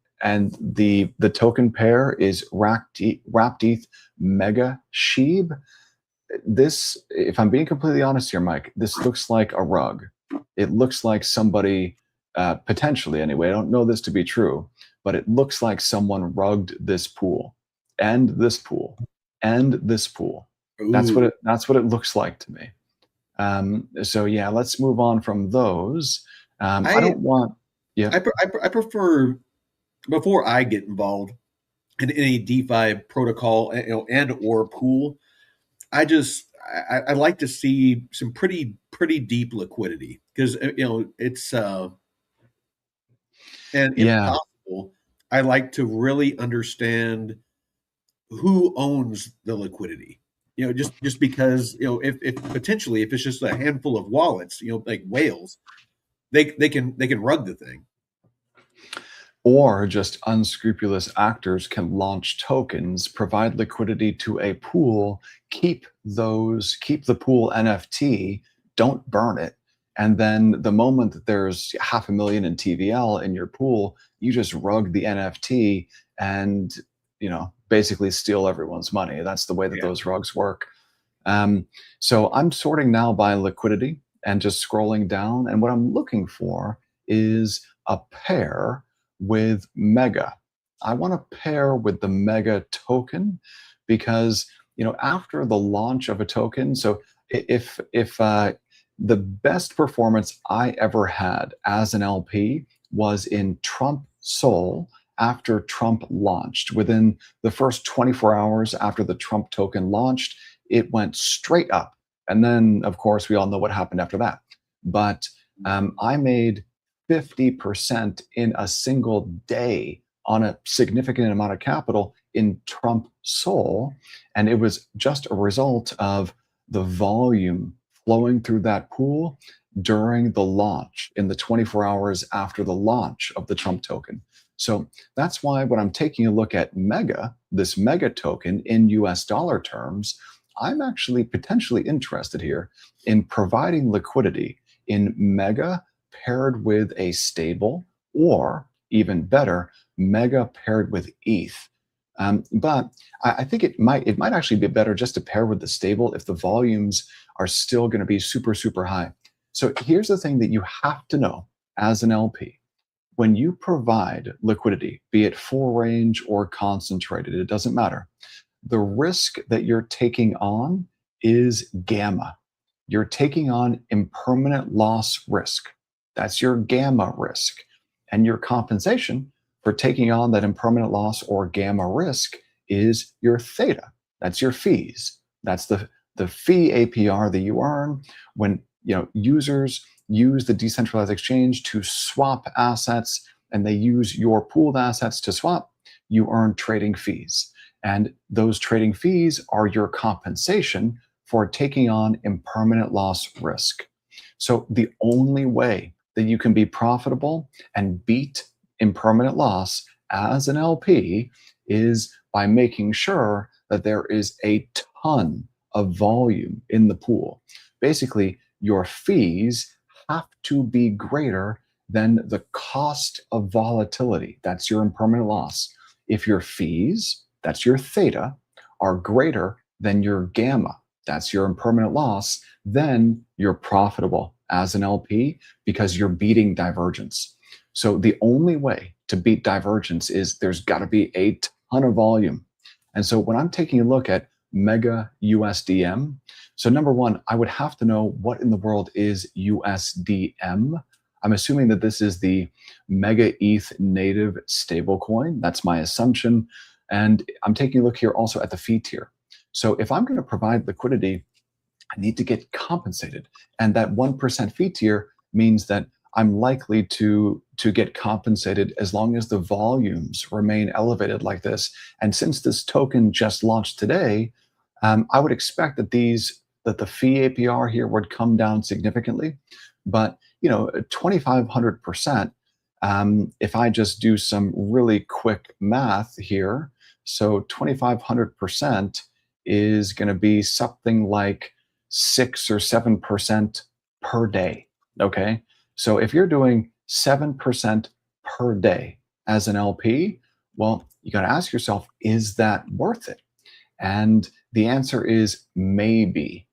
the token pair is wrapped ETH Mega Sheeb. This, if I'm being completely honest here, Mike, this looks like a rug. It looks like somebody, potentially anyway, I don't know this to be true, but it looks like someone rugged this pool and this pool and this pool. Ooh. That's what it looks like to me. So yeah, let's move on from those. I don't want. Yeah, I prefer, before I get involved in any DeFi protocol, and or pool, I like to see some pretty deep liquidity, because it's and if possible, I like to really understand who owns the liquidity. Just because if potentially if it's just a handful of wallets, like whales, they can rug the thing. Or just unscrupulous actors can launch tokens, provide liquidity to a pool, keep the pool NFT, don't burn it. And then the moment that there's 500,000 in TVL in your pool, you just rug the NFT and, basically steal everyone's money. That's the way that those rugs work. So I'm sorting now by liquidity and just scrolling down. And what I'm looking for is a pair with Mega. I want to pair with the Mega token because, after the launch of a token, so if The best performance I ever had as an LP was in Trump Sol after Trump launched. Within the first 24 hours after the Trump token launched, it went straight up. And then, of course, we all know what happened after that. But I made 50% in a single day on a significant amount of capital in Trump Sol. And it was just a result of the volume flowing through that pool during the launch in the 24 hours after the launch of the Trump token. So that's why when I'm taking a look at Mega, this Mega token in US dollar terms, I'm actually potentially interested here in providing liquidity in Mega paired with a stable, or even better, Mega paired with ETH. But I think it might actually be better just to pair with the stable if the volumes are still going to be super, super high. So here's the thing that you have to know as an LP. When you provide liquidity, be it full range or concentrated, it doesn't matter. The risk that you're taking on is gamma. You're taking on impermanent loss risk. That's your gamma risk. And your compensation for taking on that impermanent loss or gamma risk is your theta. That's your fees. That's the fee APR that you earn when users use the decentralized exchange to swap assets, and they use your pooled assets to swap. You earn trading fees. And those trading fees are your compensation for taking on impermanent loss risk. So the only way that you can be profitable and beat impermanent loss as an LP is by making sure that there is a ton of volume in the pool. Basically, your fees have to be greater than the cost of volatility. That's your impermanent loss. If your fees, that's your theta, are greater than your gamma, that's your impermanent loss, then you're profitable as an LP because you're beating divergence. So the only way to beat divergence is there's got to be a ton of volume. And so when I'm taking a look at Mega USDM, so number one, I would have to know what in the world is USDM. I'm assuming that this is the Mega ETH native stablecoin. That's my assumption. And I'm taking a look here also at the fee tier. So if I'm going to provide liquidity, I need to get compensated. And that 1% fee tier means that I'm likely to get compensated as long as the volumes remain elevated like this. And since this token just launched today, I would expect that the fee APR here would come down significantly. But 2,500%. If I just do some really quick math here, so 2,500% is going to be something like 6 or 7% per day. Okay. So if you're doing 7% per day as an LP, well, you got to ask yourself, is that worth it? And the answer is maybe,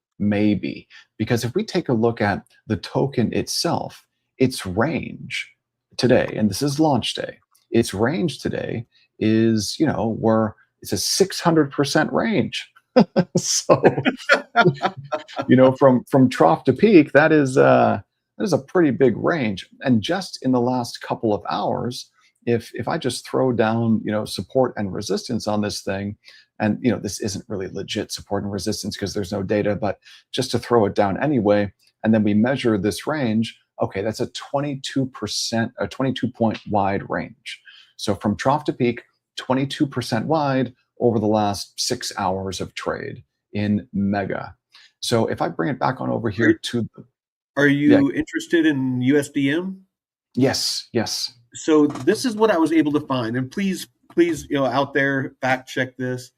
because if we take a look at the token itself, its range today, and this is launch day, its range today is, it's a 600% range. So, from trough to peak, that is a pretty big range. And just in the last couple of hours, if I just throw down, support and resistance on this thing, and this isn't really legit support and resistance because there's no data, but just to throw it down anyway, and then we measure this range, okay, that's a 22%, a 22-point wide range. So from trough to peak, 22% wide over the last 6 hours of trade in Mega. So if I bring it back on over here to Are you interested in USDM? Yes. So this is what I was able to find, and please, out there, fact check this.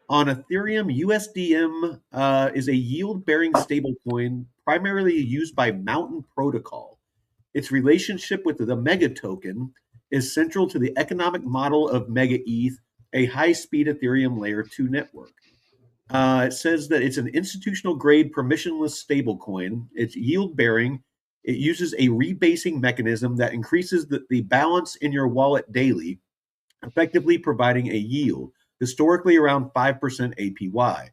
On Ethereum, USDM is a yield-bearing stablecoin primarily used by Mountain Protocol. Its relationship with the Mega token is central to the economic model of Mega ETH, a high-speed Ethereum Layer 2 network. It says that it's an institutional-grade permissionless stablecoin. It's yield-bearing. It uses a rebasing mechanism that increases the balance in your wallet daily, effectively providing a yield, historically around 5% APY.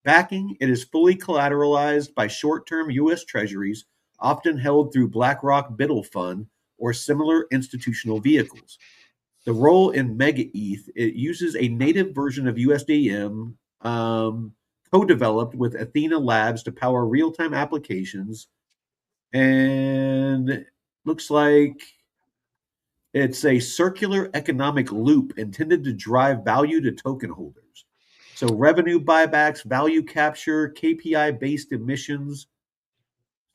Backing, it is fully collateralized by short-term U.S. Treasuries, often held through BlackRock Biddle Fund or similar institutional vehicles. The role in Mega ETH, it uses a native version of USDM, co-developed with Athena Labs to power real-time applications, and looks like it's a circular economic loop intended to drive value to token holders. So revenue buybacks, value capture, KPI-based emissions.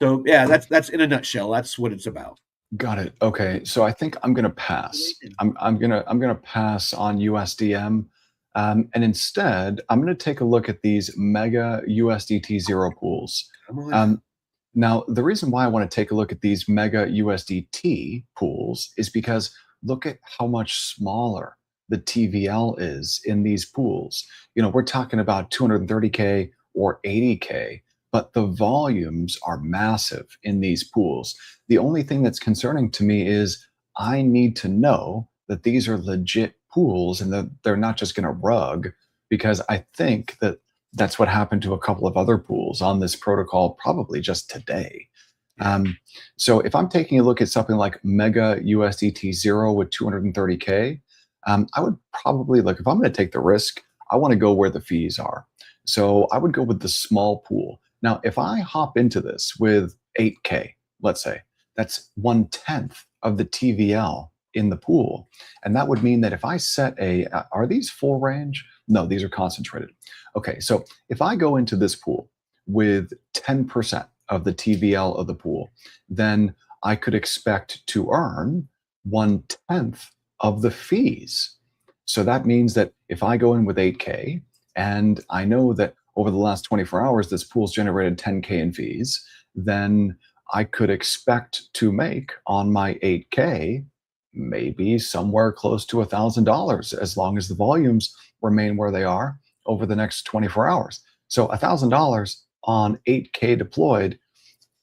So yeah, that's in a nutshell. That's what it's about. Got it. Okay, so I think I'm gonna pass. I'm gonna pass on USDM, and instead I'm gonna take a look at these mega USDT zero pools. Come on. Now, the reason why I want to take a look at these mega USDT pools is because look at how much smaller the TVL is in these pools. We're talking about 230K or 80K, but the volumes are massive in these pools. The only thing that's concerning to me is I need to know that these are legit pools and that they're not just going to rug, because I think that that's what happened to a couple of other pools on this protocol probably just today. So if I'm taking a look at something like Mega USDT Zero with 230K, I would probably, like, if I'm going to take the risk, I want to go where the fees are. So I would go with the small pool. Now, if I hop into this with 8K, let's say, that's 1/10 of the TVL in the pool. And that would mean that if I set are these full range? No, these are concentrated. Okay, so if I go into this pool with 10% of the TVL of the pool, then I could expect to earn 1/10 of the fees. So that means that if I go in with 8K and I know that over the last 24 hours, this pool's generated 10K in fees, then I could expect to make on my 8K maybe somewhere close to $1,000 as long as the volumes remain where they are over the next 24 hours. So $1,000 on 8K deployed,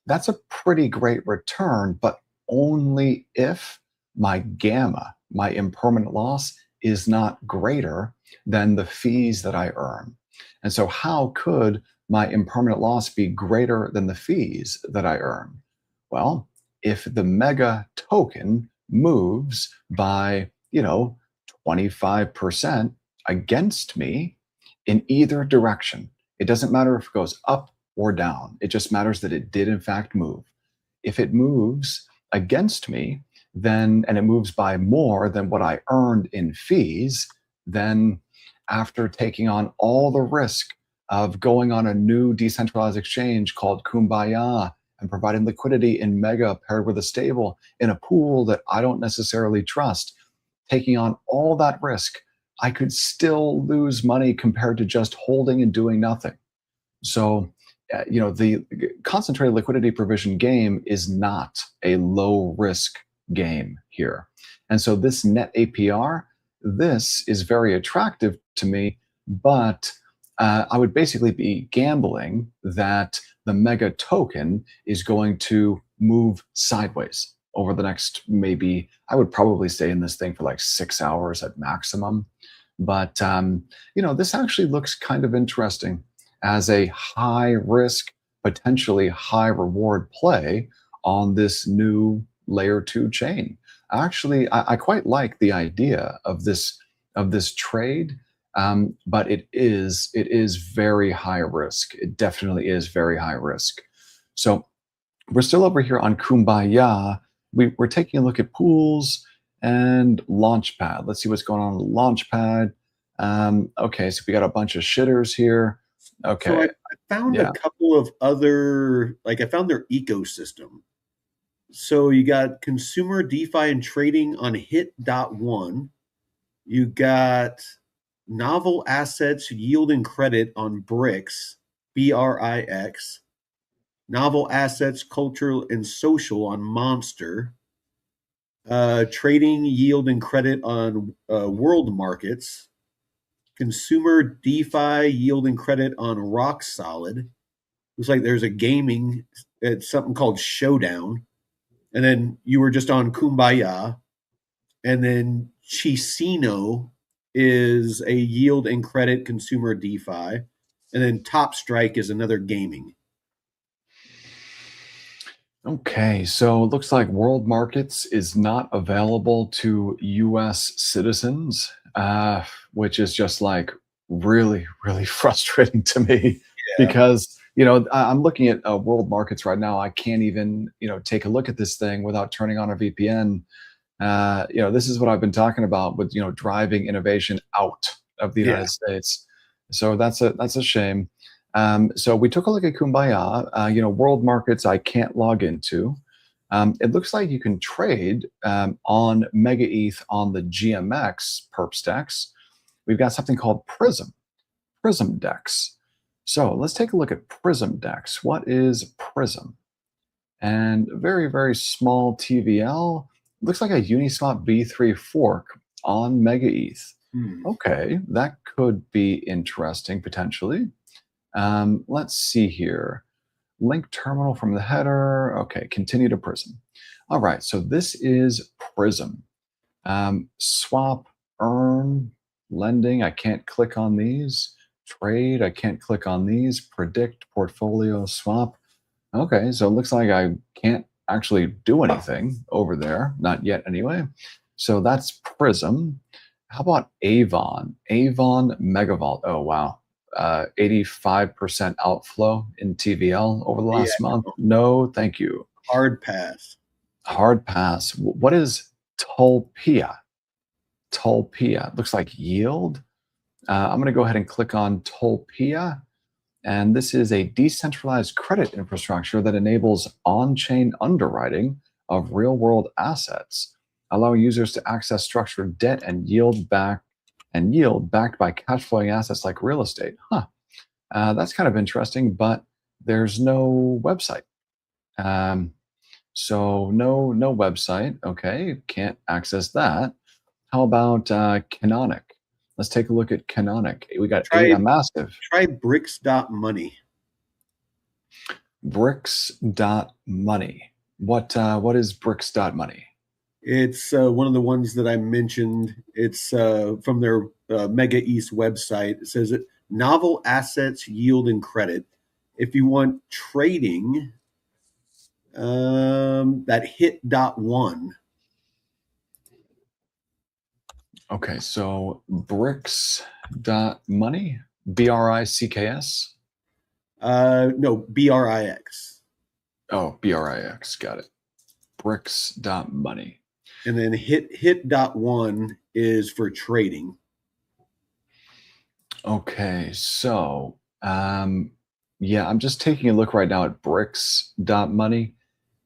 that's a pretty great return, but only if my gamma, my impermanent loss, is not greater than the fees that I earn. And so how could my impermanent loss be greater than the fees that I earn? Well, if the mega token moves by, 25% against me in either direction, it doesn't matter if it goes up or down. It just matters that it did in fact move. If it moves against me, then, and it moves by more than what I earned in fees, then after taking on all the risk of going on a new decentralized exchange called Kumbaya and providing liquidity in Mega paired with a stable in a pool that I don't necessarily trust, taking on all that risk, I could still lose money compared to just holding and doing nothing. So, the concentrated liquidity provision game is not a low risk game here. And so this net APR, this is very attractive to me, but I would basically be gambling that the mega token is going to move sideways over the next, maybe, I would probably stay in this thing for like 6 hours at maximum. But, this actually looks kind of interesting as a high risk, potentially high reward play on this new layer 2 chain. Actually, I quite like the idea of this trade, but it is very high risk. It definitely is very high risk. So we're still over here on Kumbaya. We're taking a look at pools and Launchpad. Let's see what's going on with Launchpad. Okay, so we got a bunch of shitters here. Okay. So I found a couple of other, I found their ecosystem. So you got consumer DeFi and trading on Hit.1. You got novel assets yield and credit on Brix, BRIX. Novel assets culture and social on Monster. Trading yield and credit on world markets. Consumer DeFi yield and credit on Rock Solid. Looks like there's a gaming, it's something called Showdown. And then you were just on Kumbaya. And then Chisino is a yield and credit consumer DeFi. And then Top Strike is another gaming. Okay, so it looks like World Markets is not available to US citizens, which is just like really, really frustrating to me Yeah. because, I'm looking at World Markets right now. I can't even, take a look at this thing without turning on a VPN. This is what I've been talking about with, driving innovation out of the Yeah. United States. So that's a shame. So we took a look at Kumbaya. World markets I can't log into. It looks like you can trade on Mega ETH on the GMX Perps Dex. We've got something called Prism Dex. So let's take a look at Prism Dex. What is Prism? And very, very small TVL. Looks like a Uniswap V3 fork on Mega ETH. Hmm. Okay, that could be interesting potentially. Let's see here. Link terminal from the header. Okay, continue to Prism. All right, so this is Prism. Swap, earn, lending. I can't click on these. Trade. I can't click on these. Predict, portfolio, swap. Okay, so it looks like I can't actually do anything over there, not yet anyway. So that's Prism. How about Avon? Avon Megavolt. Oh, wow. 85% outflow in TVL over the Yeah. last month. No, thank you. Hard pass. Hard pass. What is Tulpia? Tulpia. Looks like yield. I'm going to go ahead and click on Tulpia. And this is a decentralized credit infrastructure that enables on chain underwriting of real world assets, allowing users to access structured debt and yield backed by cash flowing assets like real estate. That's kind of interesting, but there's no website. So no website. Okay, can't access that. How about Canonic? Let's take a look at Canonic. We got Try a massive try bricks.money. Bricks.money. What is Bricks.money? It's one of the ones that I mentioned. It's from their Mega East website. It says it novel assets, yield, and credit. If you want trading, that hit.one. Okay, so Bricks.money, BRICKS. No, BRIX. Oh, BRIX, got it. Bricks.money. And then hit.one is for trading. Okay, so yeah, I'm just taking a look right now at Bricks.money,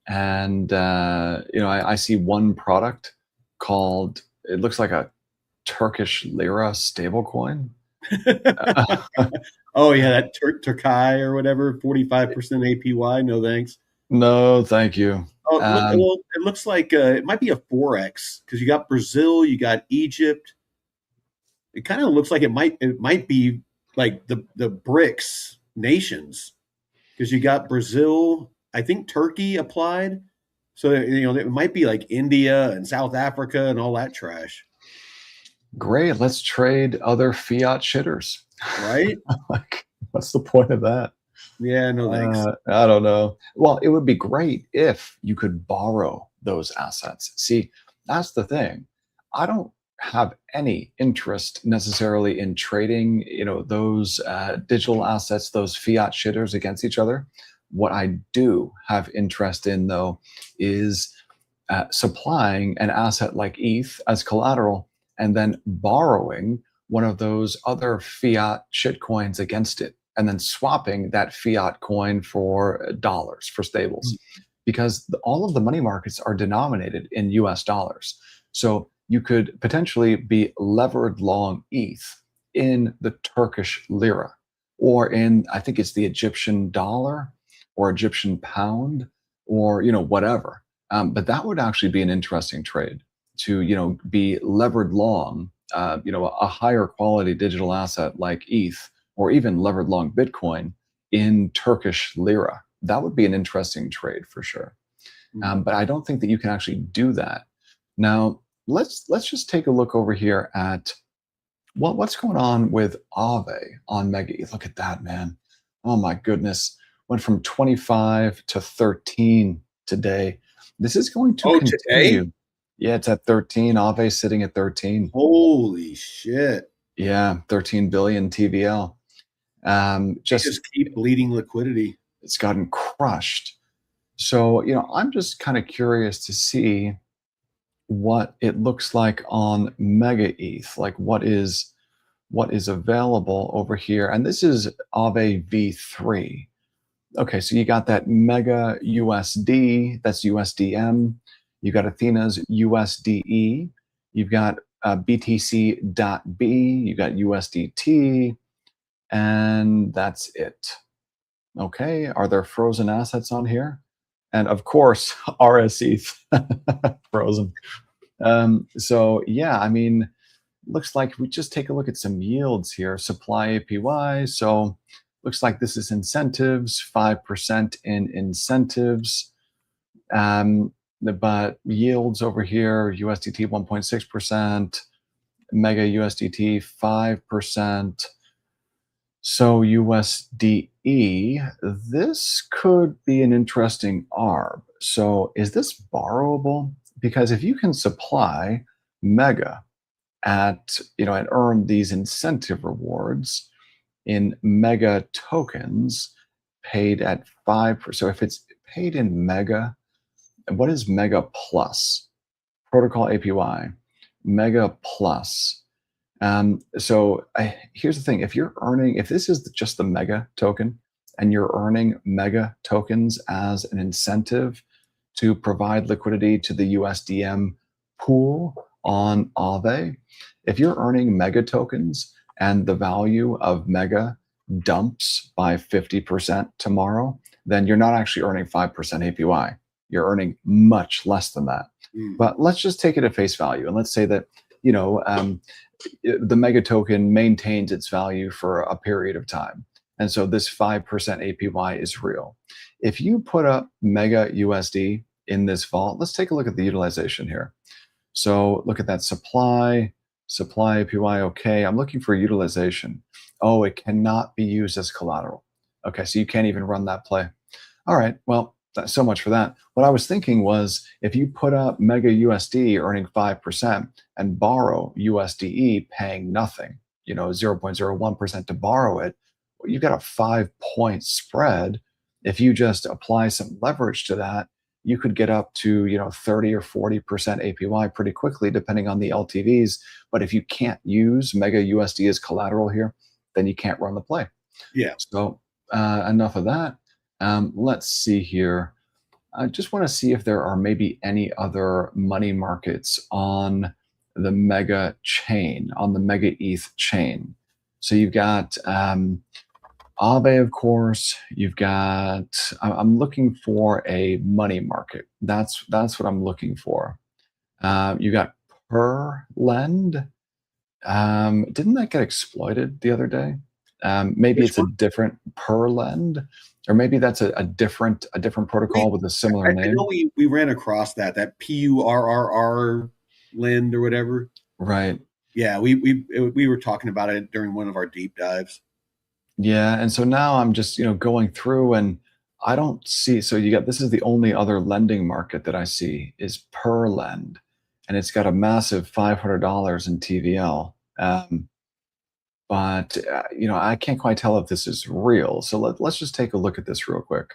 and I see one product called, it looks like a Turkish lira stablecoin. Oh yeah, that Turkai or whatever, 45% APY. No thanks. No, thank you. Oh, look, well, it looks like it might be a forex because you got Brazil, you got Egypt. It kind of looks like it might be like the BRICS nations because you got Brazil, I think Turkey applied. So it might be like India and South Africa and all that trash, Great, let's trade other fiat shitters. right? Like, what's the point of that? Yeah, no thanks. I don't know. Well, it would be great if you could borrow those assets. See, that's the thing. I don't have any interest necessarily in trading, those digital assets, those fiat shitters against each other. What I do have interest in, though, is supplying an asset like ETH as collateral and then borrowing one of those other fiat shitcoins against it and then swapping that fiat coin for dollars, for stables, because all of the money markets are denominated in US dollars. So you could potentially be levered long ETH in the Turkish lira or in, I think it's the Egyptian dollar or Egyptian pound or, whatever. But that would actually be an interesting trade to, be levered long, a higher quality digital asset like ETH or even levered long Bitcoin in Turkish lira. That would be an interesting trade for sure. But I don't think that you can actually do that. Now, let's just take a look over here at what's going on with Aave on Mega ETH. Look at that, man. Oh my goodness. Went from 25 to 13 today. This is going to Oh, continue. today? Yeah, it's at 13. Aave sitting at 13. Holy shit. Yeah, 13 billion TVL. They just keep bleeding liquidity. It's gotten crushed. So, I'm just kind of curious to see what it looks like on Mega ETH, like what is available over here. And this is Aave V3. Okay, so you got that Mega USD, that's USDM. You got Athena's USDE. You've got BTC.B. You got USDT, and that's it. Okay, are there frozen assets on here? And of course, RSETH frozen. So yeah, I mean, looks like we just take a look at some yields here. Supply APY. So looks like this is incentives, 5% in incentives. But yields over here, USDT 1.6%, Mega USDT 5%. So USDE, this could be an interesting ARB. So is this borrowable? Because if you can supply Mega at, and earn these incentive rewards in Mega tokens paid at 5%. So if it's paid in Mega, what is Mega Plus? Protocol APY, Mega Plus. Here's the thing: if this is just the Mega token, and you're earning Mega tokens as an incentive to provide liquidity to the USDM pool on Aave, if you're earning Mega tokens and the value of Mega dumps by 50% tomorrow, then you're not actually earning 5% APY. You're earning much less than that. But let's just take it at face value, and let's say that the Mega token maintains its value for a period of time. And so this 5% APY is real. If you put up Mega USD in this vault, let's take a look at the utilization here. So look at that supply APY. Okay, I'm looking for utilization. Oh, it cannot be used as collateral. Okay, so you can't even run that play. All right, well, that's so much for that. What I was thinking was if you put up Mega USD earning 5% and borrow USDE paying nothing, 0.01% to borrow it, well, you've got a 5-point spread. If you just apply some leverage to that, you could get up to 30 or 40% APY pretty quickly, depending on the LTVs. But if you can't use Mega USD as collateral here, then you can't run the play. Yeah. So enough of that. Let's see here. I just want to see if there are maybe any other money markets on the Mega chain, on the Mega ETH chain. So you've got Aave, of course. You've got. I'm looking for a money market. That's what I'm looking for. You got Perlend. Didn't that get exploited the other day? Maybe it's a different Perlend, or maybe that's a different protocol with a similar name. I know we ran across that PURRR lend or whatever. Right. Yeah, we were talking about it during one of our deep dives. Yeah, and so now I'm just going through, and I don't see. So this is the only other lending market that I see is Perlend, and it's got a massive $500 in TVL. But I can't quite tell if this is real. So let's just take a look at this real quick.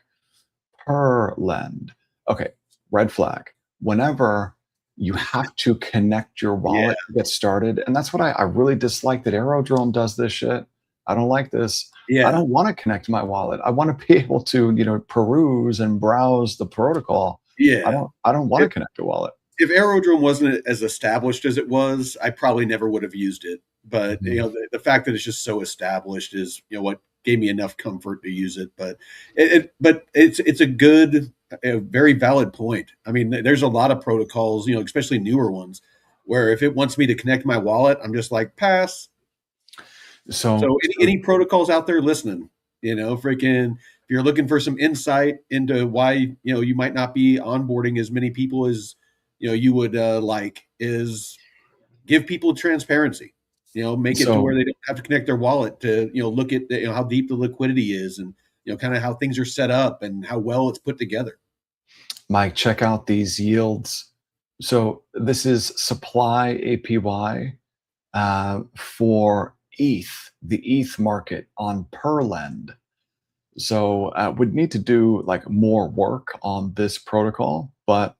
Perlend. Okay, red flag. Whenever you have to connect your wallet to get started, and that's what I really dislike that Aerodrome does this shit. I don't like this. Yeah. I don't want to connect my wallet. I want to be able to peruse and browse the protocol. Yeah. I don't want to connect a wallet. If Aerodrome wasn't as established as it was, I probably never would have used it. But the fact that it's just so established is what gave me enough comfort to use it. But it's a good, very valid point. I mean, there's a lot of protocols, especially newer ones, where if it wants me to connect my wallet, I'm just like pass. So any protocols out there listening, freaking, if you're looking for some insight into why you might not be onboarding as many people as you would like, is give people transparency. Make it to where they don't have to connect their wallet to look at how deep the liquidity is and kind of how things are set up and how well it's put together. Mike, check out these yields. So this is supply APY for ETH, the ETH market on Perlend. So would need to do like more work on this protocol, but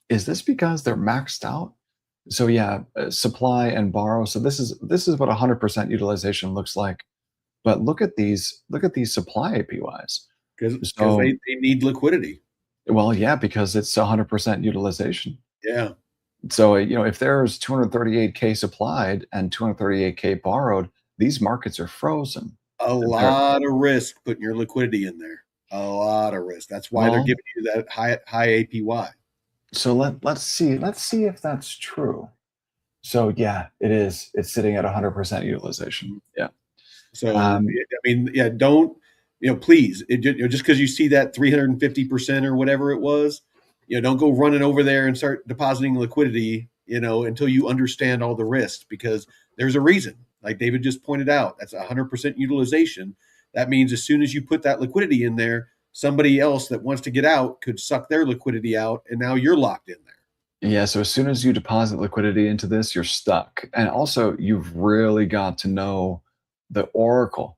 is this because they're maxed out? So yeah, supply and borrow. So this is what 100% utilization looks like. But look at these supply APYs. Because So they need liquidity. well, yeah, because it's 100% utilization. Yeah. So if there's 238K supplied and 238K borrowed, these markets are frozen. A They're, lot of risk putting your liquidity in there. A lot of risk. That's why they're well, giving you that high APY. so let's see if that's true. So yeah, it is. It's sitting at 100% utilization. Yeah. So Um, I mean, yeah, don't please, just because you see that 350% or whatever it was, don't go running over there and start depositing liquidity, until you understand all the risks, because there's a reason. Like David just pointed out, that's 100% utilization. That means as soon as you put that liquidity in there, somebody else that wants to get out could suck their liquidity out, and now you're locked in there. Yeah, so as soon as you deposit liquidity into this, you're stuck. And also, you've really got to know the Oracle.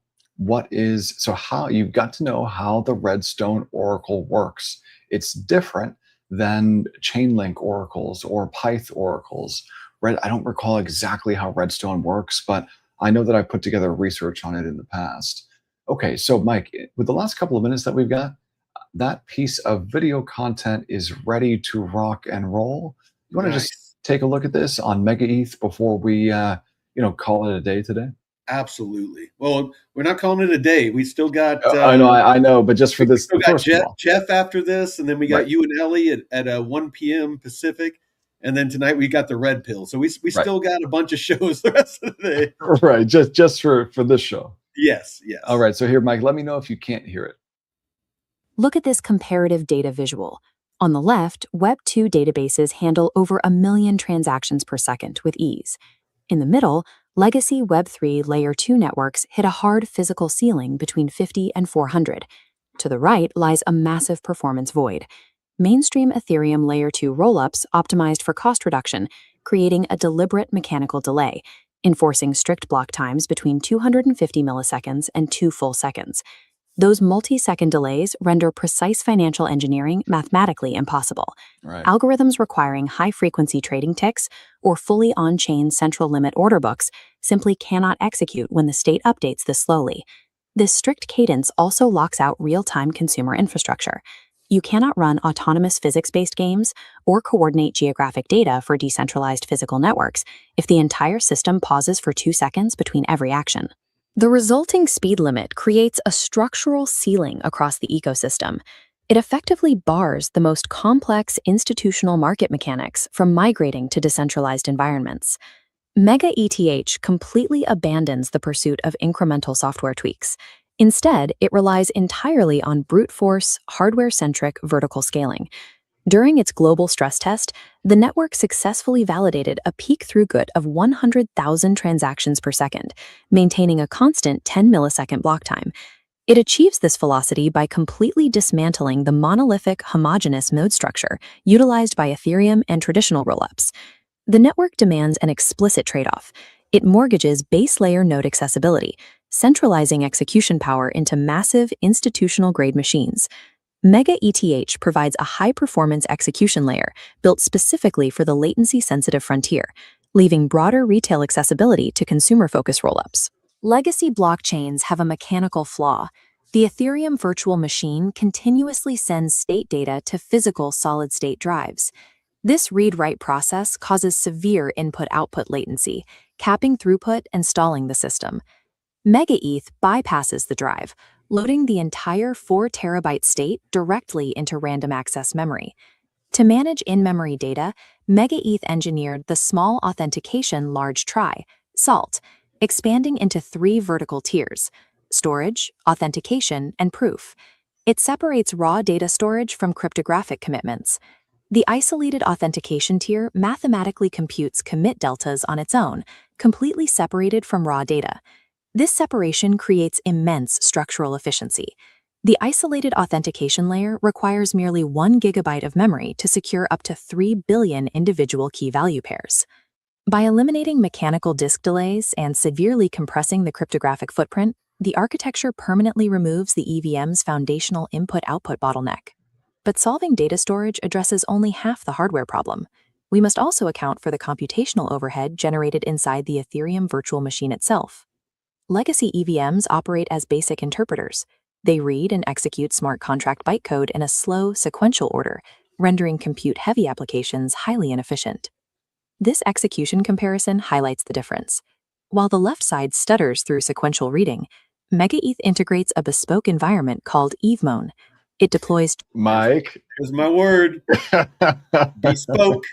How you've got to know how the Redstone Oracle works. It's different than Chainlink oracles or Pyth oracles. I don't recall exactly how Redstone works, but I know that I put together research on it in the past. Okay, so Mike, with the last couple of minutes that we've got, that piece of video content is ready to rock and roll. You want to just Nice. take a look at this on Mega ETH before we, call it a day today? Absolutely. Well, we're not calling it a day. We still got I know, I know, but just for we this, still got first of all, Jeff after this, and then we right, got you and Ellie at 1 p.m. Pacific, and then tonight we got the Red Pill. So we right, still got a bunch of shows the rest of the day. right, just for this show. Yes, All yes. right, so here, Mike, let me know if you can't hear it. Look at this comparative data visual. On the left, Web2 databases handle over 1 million transactions per second with ease. In the middle, legacy Web3 Layer 2 networks hit a hard physical ceiling between 50 and 400. To the right lies a massive performance void. Mainstream Ethereum Layer 2 rollups optimized for cost reduction, creating a deliberate mechanical delay, enforcing strict block times between 250 milliseconds and 2 full seconds. Those multi-second delays render precise financial engineering mathematically impossible. Right. Algorithms requiring high-frequency trading ticks or fully on-chain central limit order books simply cannot execute when the state updates this slowly. This strict cadence also locks out real-time consumer infrastructure. You cannot run autonomous physics-based games or coordinate geographic data for decentralized physical networks if the entire system pauses for 2 seconds between every action. The resulting speed limit creates a structural ceiling across the ecosystem. It effectively bars the most complex institutional market mechanics from migrating to decentralized environments. Mega ETH completely abandons the pursuit of incremental software tweaks. Instead, it relies entirely on brute force, hardware-centric vertical scaling. During its global stress test, the network successfully validated a peak throughput of 100,000 transactions per second, maintaining a constant 10 millisecond block time. It achieves this velocity by completely dismantling the monolithic homogeneous node structure utilized by Ethereum and traditional rollups. The network demands an explicit trade-off. It mortgages base layer node accessibility, centralizing execution power into massive institutional-grade machines. Mega ETH provides a high-performance execution layer built specifically for the latency-sensitive frontier, leaving broader retail accessibility to consumer-focused rollups. Legacy blockchains have a mechanical flaw. The Ethereum virtual machine continuously sends state data to physical solid-state drives. This read-write process causes severe input-output latency, capping throughput and stalling the system. Mega ETH bypasses the drive, loading the entire 4 terabyte state directly into random access memory. To manage in-memory data, Mega ETH engineered the Small Authentication Large Trie, SALT, expanding into 3 vertical tiers: storage, authentication, and proof. It separates raw data storage from cryptographic commitments. The isolated authentication tier mathematically computes commit deltas on its own, completely separated from raw data. This separation creates immense structural efficiency. The isolated authentication layer requires merely 1 gigabyte of memory to secure up to 3 billion individual key value pairs. By eliminating mechanical disk delays and severely compressing the cryptographic footprint, the architecture permanently removes the EVM's foundational input-output bottleneck. But solving data storage addresses only half the hardware problem. We must also account for the computational overhead generated inside the Ethereum virtual machine itself. Legacy EVMs operate as basic interpreters. They read and execute smart contract bytecode in a slow, sequential order, rendering compute-heavy applications highly inefficient. This execution comparison highlights the difference. While the left side stutters through sequential reading, MegaETH integrates a bespoke environment called EVMON. It deploys Mike. Here's my word. Bespoke.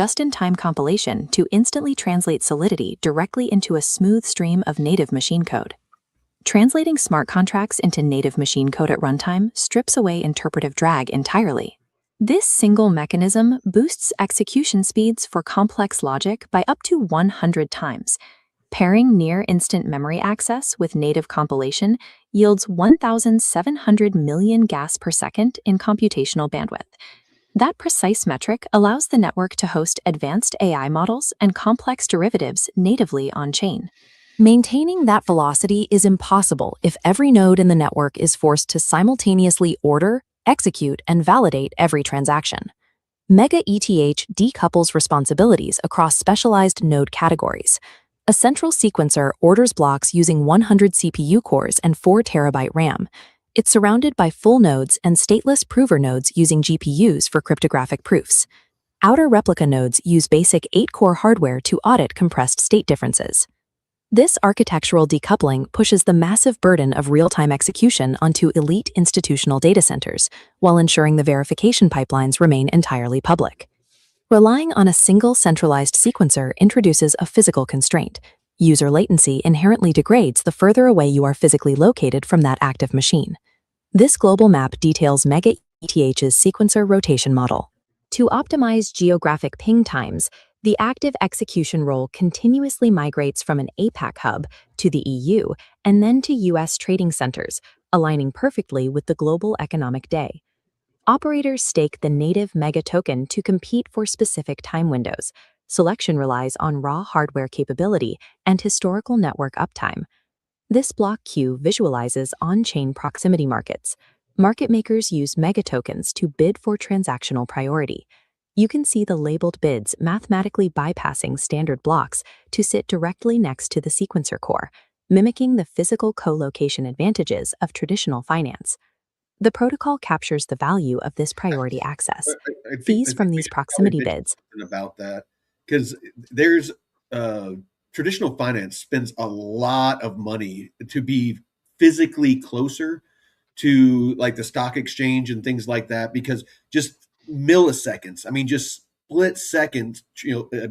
just-in-time compilation to instantly translate Solidity directly into a smooth stream of native machine code. Translating smart contracts into native machine code at runtime strips away interpretive drag entirely. This single mechanism boosts execution speeds for complex logic by up to 100 times. Pairing near-instant memory access with native compilation yields 1,700 million gas per second in computational bandwidth. That precise metric allows the network to host advanced AI models and complex derivatives natively on-chain. Maintaining that velocity is impossible if every node in the network is forced to simultaneously order, execute, and validate every transaction. MegaETH decouples responsibilities across specialized node categories. A central sequencer orders blocks using 100 CPU cores and 4 terabyte RAM. It's surrounded by full nodes and stateless prover nodes using GPUs for cryptographic proofs. Outer replica nodes use basic 8-core hardware to audit compressed state differences. This architectural decoupling pushes the massive burden of real-time execution onto elite institutional data centers, while ensuring the verification pipelines remain entirely public. Relying on a single centralized sequencer introduces a physical constraint. User latency inherently degrades the further away you are physically located from that active machine. This global map details MegaETH's sequencer rotation model. To optimize geographic ping times, the active execution role continuously migrates from an APAC hub to the EU and then to US trading centers, aligning perfectly with the global economic day. Operators stake the native Mega token to compete for specific time windows. Selection relies on raw hardware capability and historical network uptime. This block queue visualizes on-chain proximity markets. Market makers use Mega tokens to bid for transactional priority. You can see the labeled bids mathematically bypassing standard blocks to sit directly next to the sequencer core, mimicking the physical co-location advantages of traditional finance. The protocol captures the value of this priority access. Fees from these proximity bids. About that, because there's traditional finance spends a lot of money to be physically closer to like the stock exchange and things like that, because just milliseconds, I mean, just split seconds,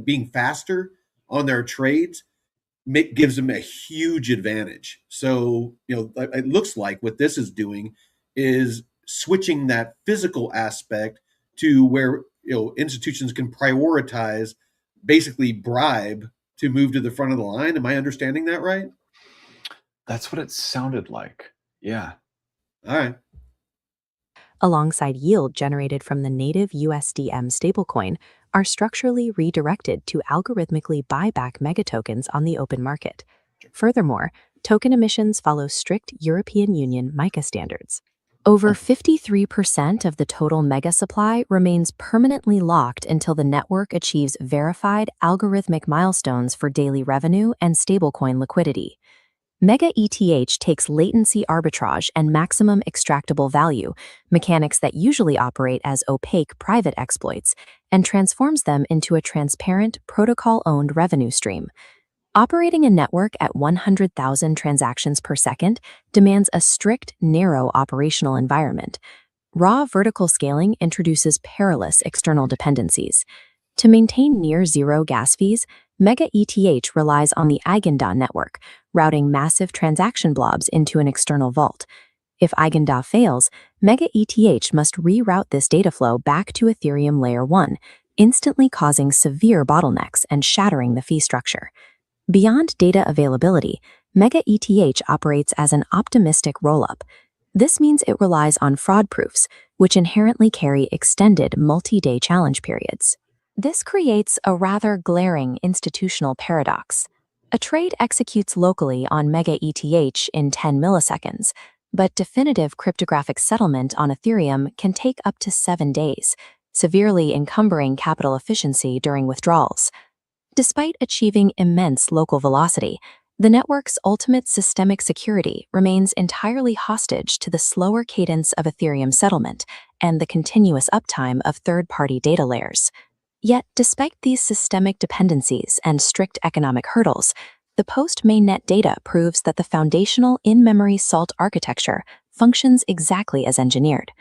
being faster on their trades gives them a huge advantage. So, it looks like what this is doing is switching that physical aspect to where, institutions can prioritize, basically bribe to move to the front of the line. Am I understanding that right? That's what it sounded like. Yeah. All right. Alongside yield generated from the native USDM stablecoin, are structurally redirected to algorithmically buy back megatokens on the open market. Furthermore, token emissions follow strict European Union MiCA standards. Over 53% of the total mega supply remains permanently locked until the network achieves verified algorithmic milestones for daily revenue and stablecoin liquidity. MegaETH takes latency arbitrage and maximum extractable value, mechanics that usually operate as opaque private exploits, and transforms them into a transparent, protocol-owned revenue stream. Operating a network at 100,000 transactions per second demands a strict, narrow operational environment. Raw vertical scaling introduces perilous external dependencies. To maintain near-zero gas fees, MegaETH relies on the Eigenda network, routing massive transaction blobs into an external vault. If Eigenda fails, MegaETH must reroute this data flow back to Ethereum Layer 1, instantly causing severe bottlenecks and shattering the fee structure. Beyond data availability, MegaETH operates as an optimistic rollup. This means it relies on fraud proofs, which inherently carry extended multi-day challenge periods. This creates a rather glaring institutional paradox. A trade executes locally on Mega ETH in 10 milliseconds, but definitive cryptographic settlement on Ethereum can take up to 7 days, severely encumbering capital efficiency during withdrawals. Despite achieving immense local velocity, the network's ultimate systemic security remains entirely hostage to the slower cadence of Ethereum settlement and the continuous uptime of third-party data layers. Yet, despite these systemic dependencies and strict economic hurdles, the post-mainnet data proves that the foundational in-memory salt architecture functions exactly as engineered.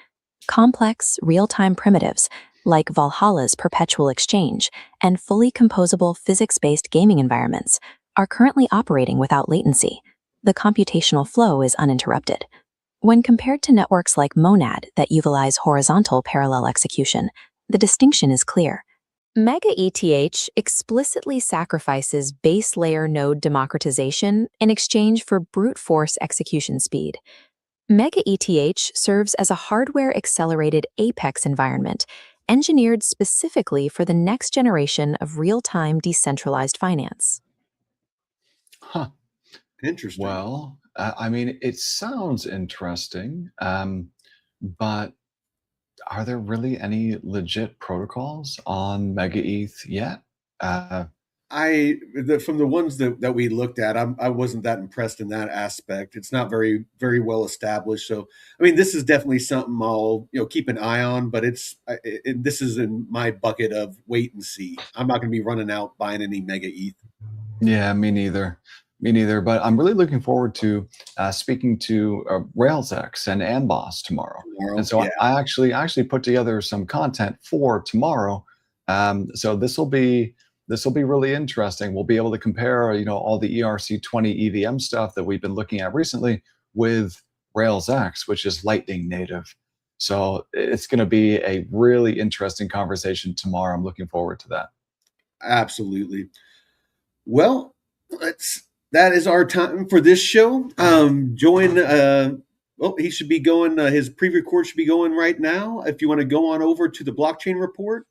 Complex, real-time primitives, like Valhalla's perpetual exchange and fully composable physics-based gaming environments, are currently operating without latency. The computational flow is uninterrupted. When compared to networks like Monad that utilize horizontal parallel execution, the distinction is clear. Mega ETH explicitly sacrifices base layer node democratization in exchange for brute force execution speed. Mega ETH serves as a hardware-accelerated Apex environment, engineered specifically for the next generation of real-time decentralized finance. Huh. Interesting. Well, I mean, it sounds interesting, but are there really any legit protocols on Mega ETH yet? From the ones that we looked at, I wasn't that impressed in that aspect. It's not very well established. So, I mean, this is definitely something I'll keep an eye on. But this is in my bucket of wait and see. I'm not going to be running out buying any Mega ETH. Yeah, me neither. Me neither. But I'm really looking forward to speaking to RailsX and Amboss tomorrow. And so Yeah. I actually put together some content for tomorrow. So this will be really interesting. We'll be able to compare, all the ERC20 EVM stuff that we've been looking at recently with RailsX, which is Lightning native. So it's going to be a really interesting conversation tomorrow. I'm looking forward to that. Absolutely. Well, that is our time for this show. Join. Well, he should be going. His pre-record should be going right now. If you want to go on over to the blockchain report,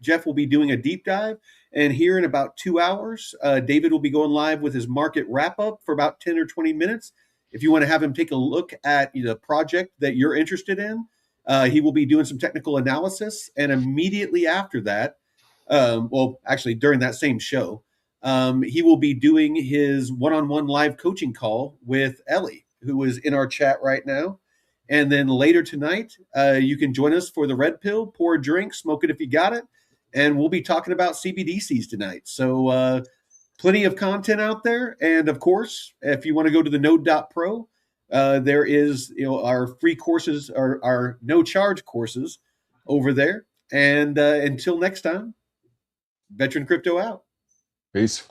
Jeff will be doing a deep dive, and here in about 2 hours, David will be going live with his market wrap up for about 10 or 20 minutes. If you want to have him take a look at the project that you're interested in, he will be doing some technical analysis, and immediately after that, well, actually during that same show. He will be doing his one-on-one live coaching call with Ellie, who is in our chat right now. And then later tonight, you can join us for the Red Pill, pour a drink, smoke it if you got it. And we'll be talking about CBDCs tonight. So plenty of content out there. And of course, if you want to go to the node.pro, there is our free courses, our no charge courses over there. And until next time, Veteran Crypto out. Peace.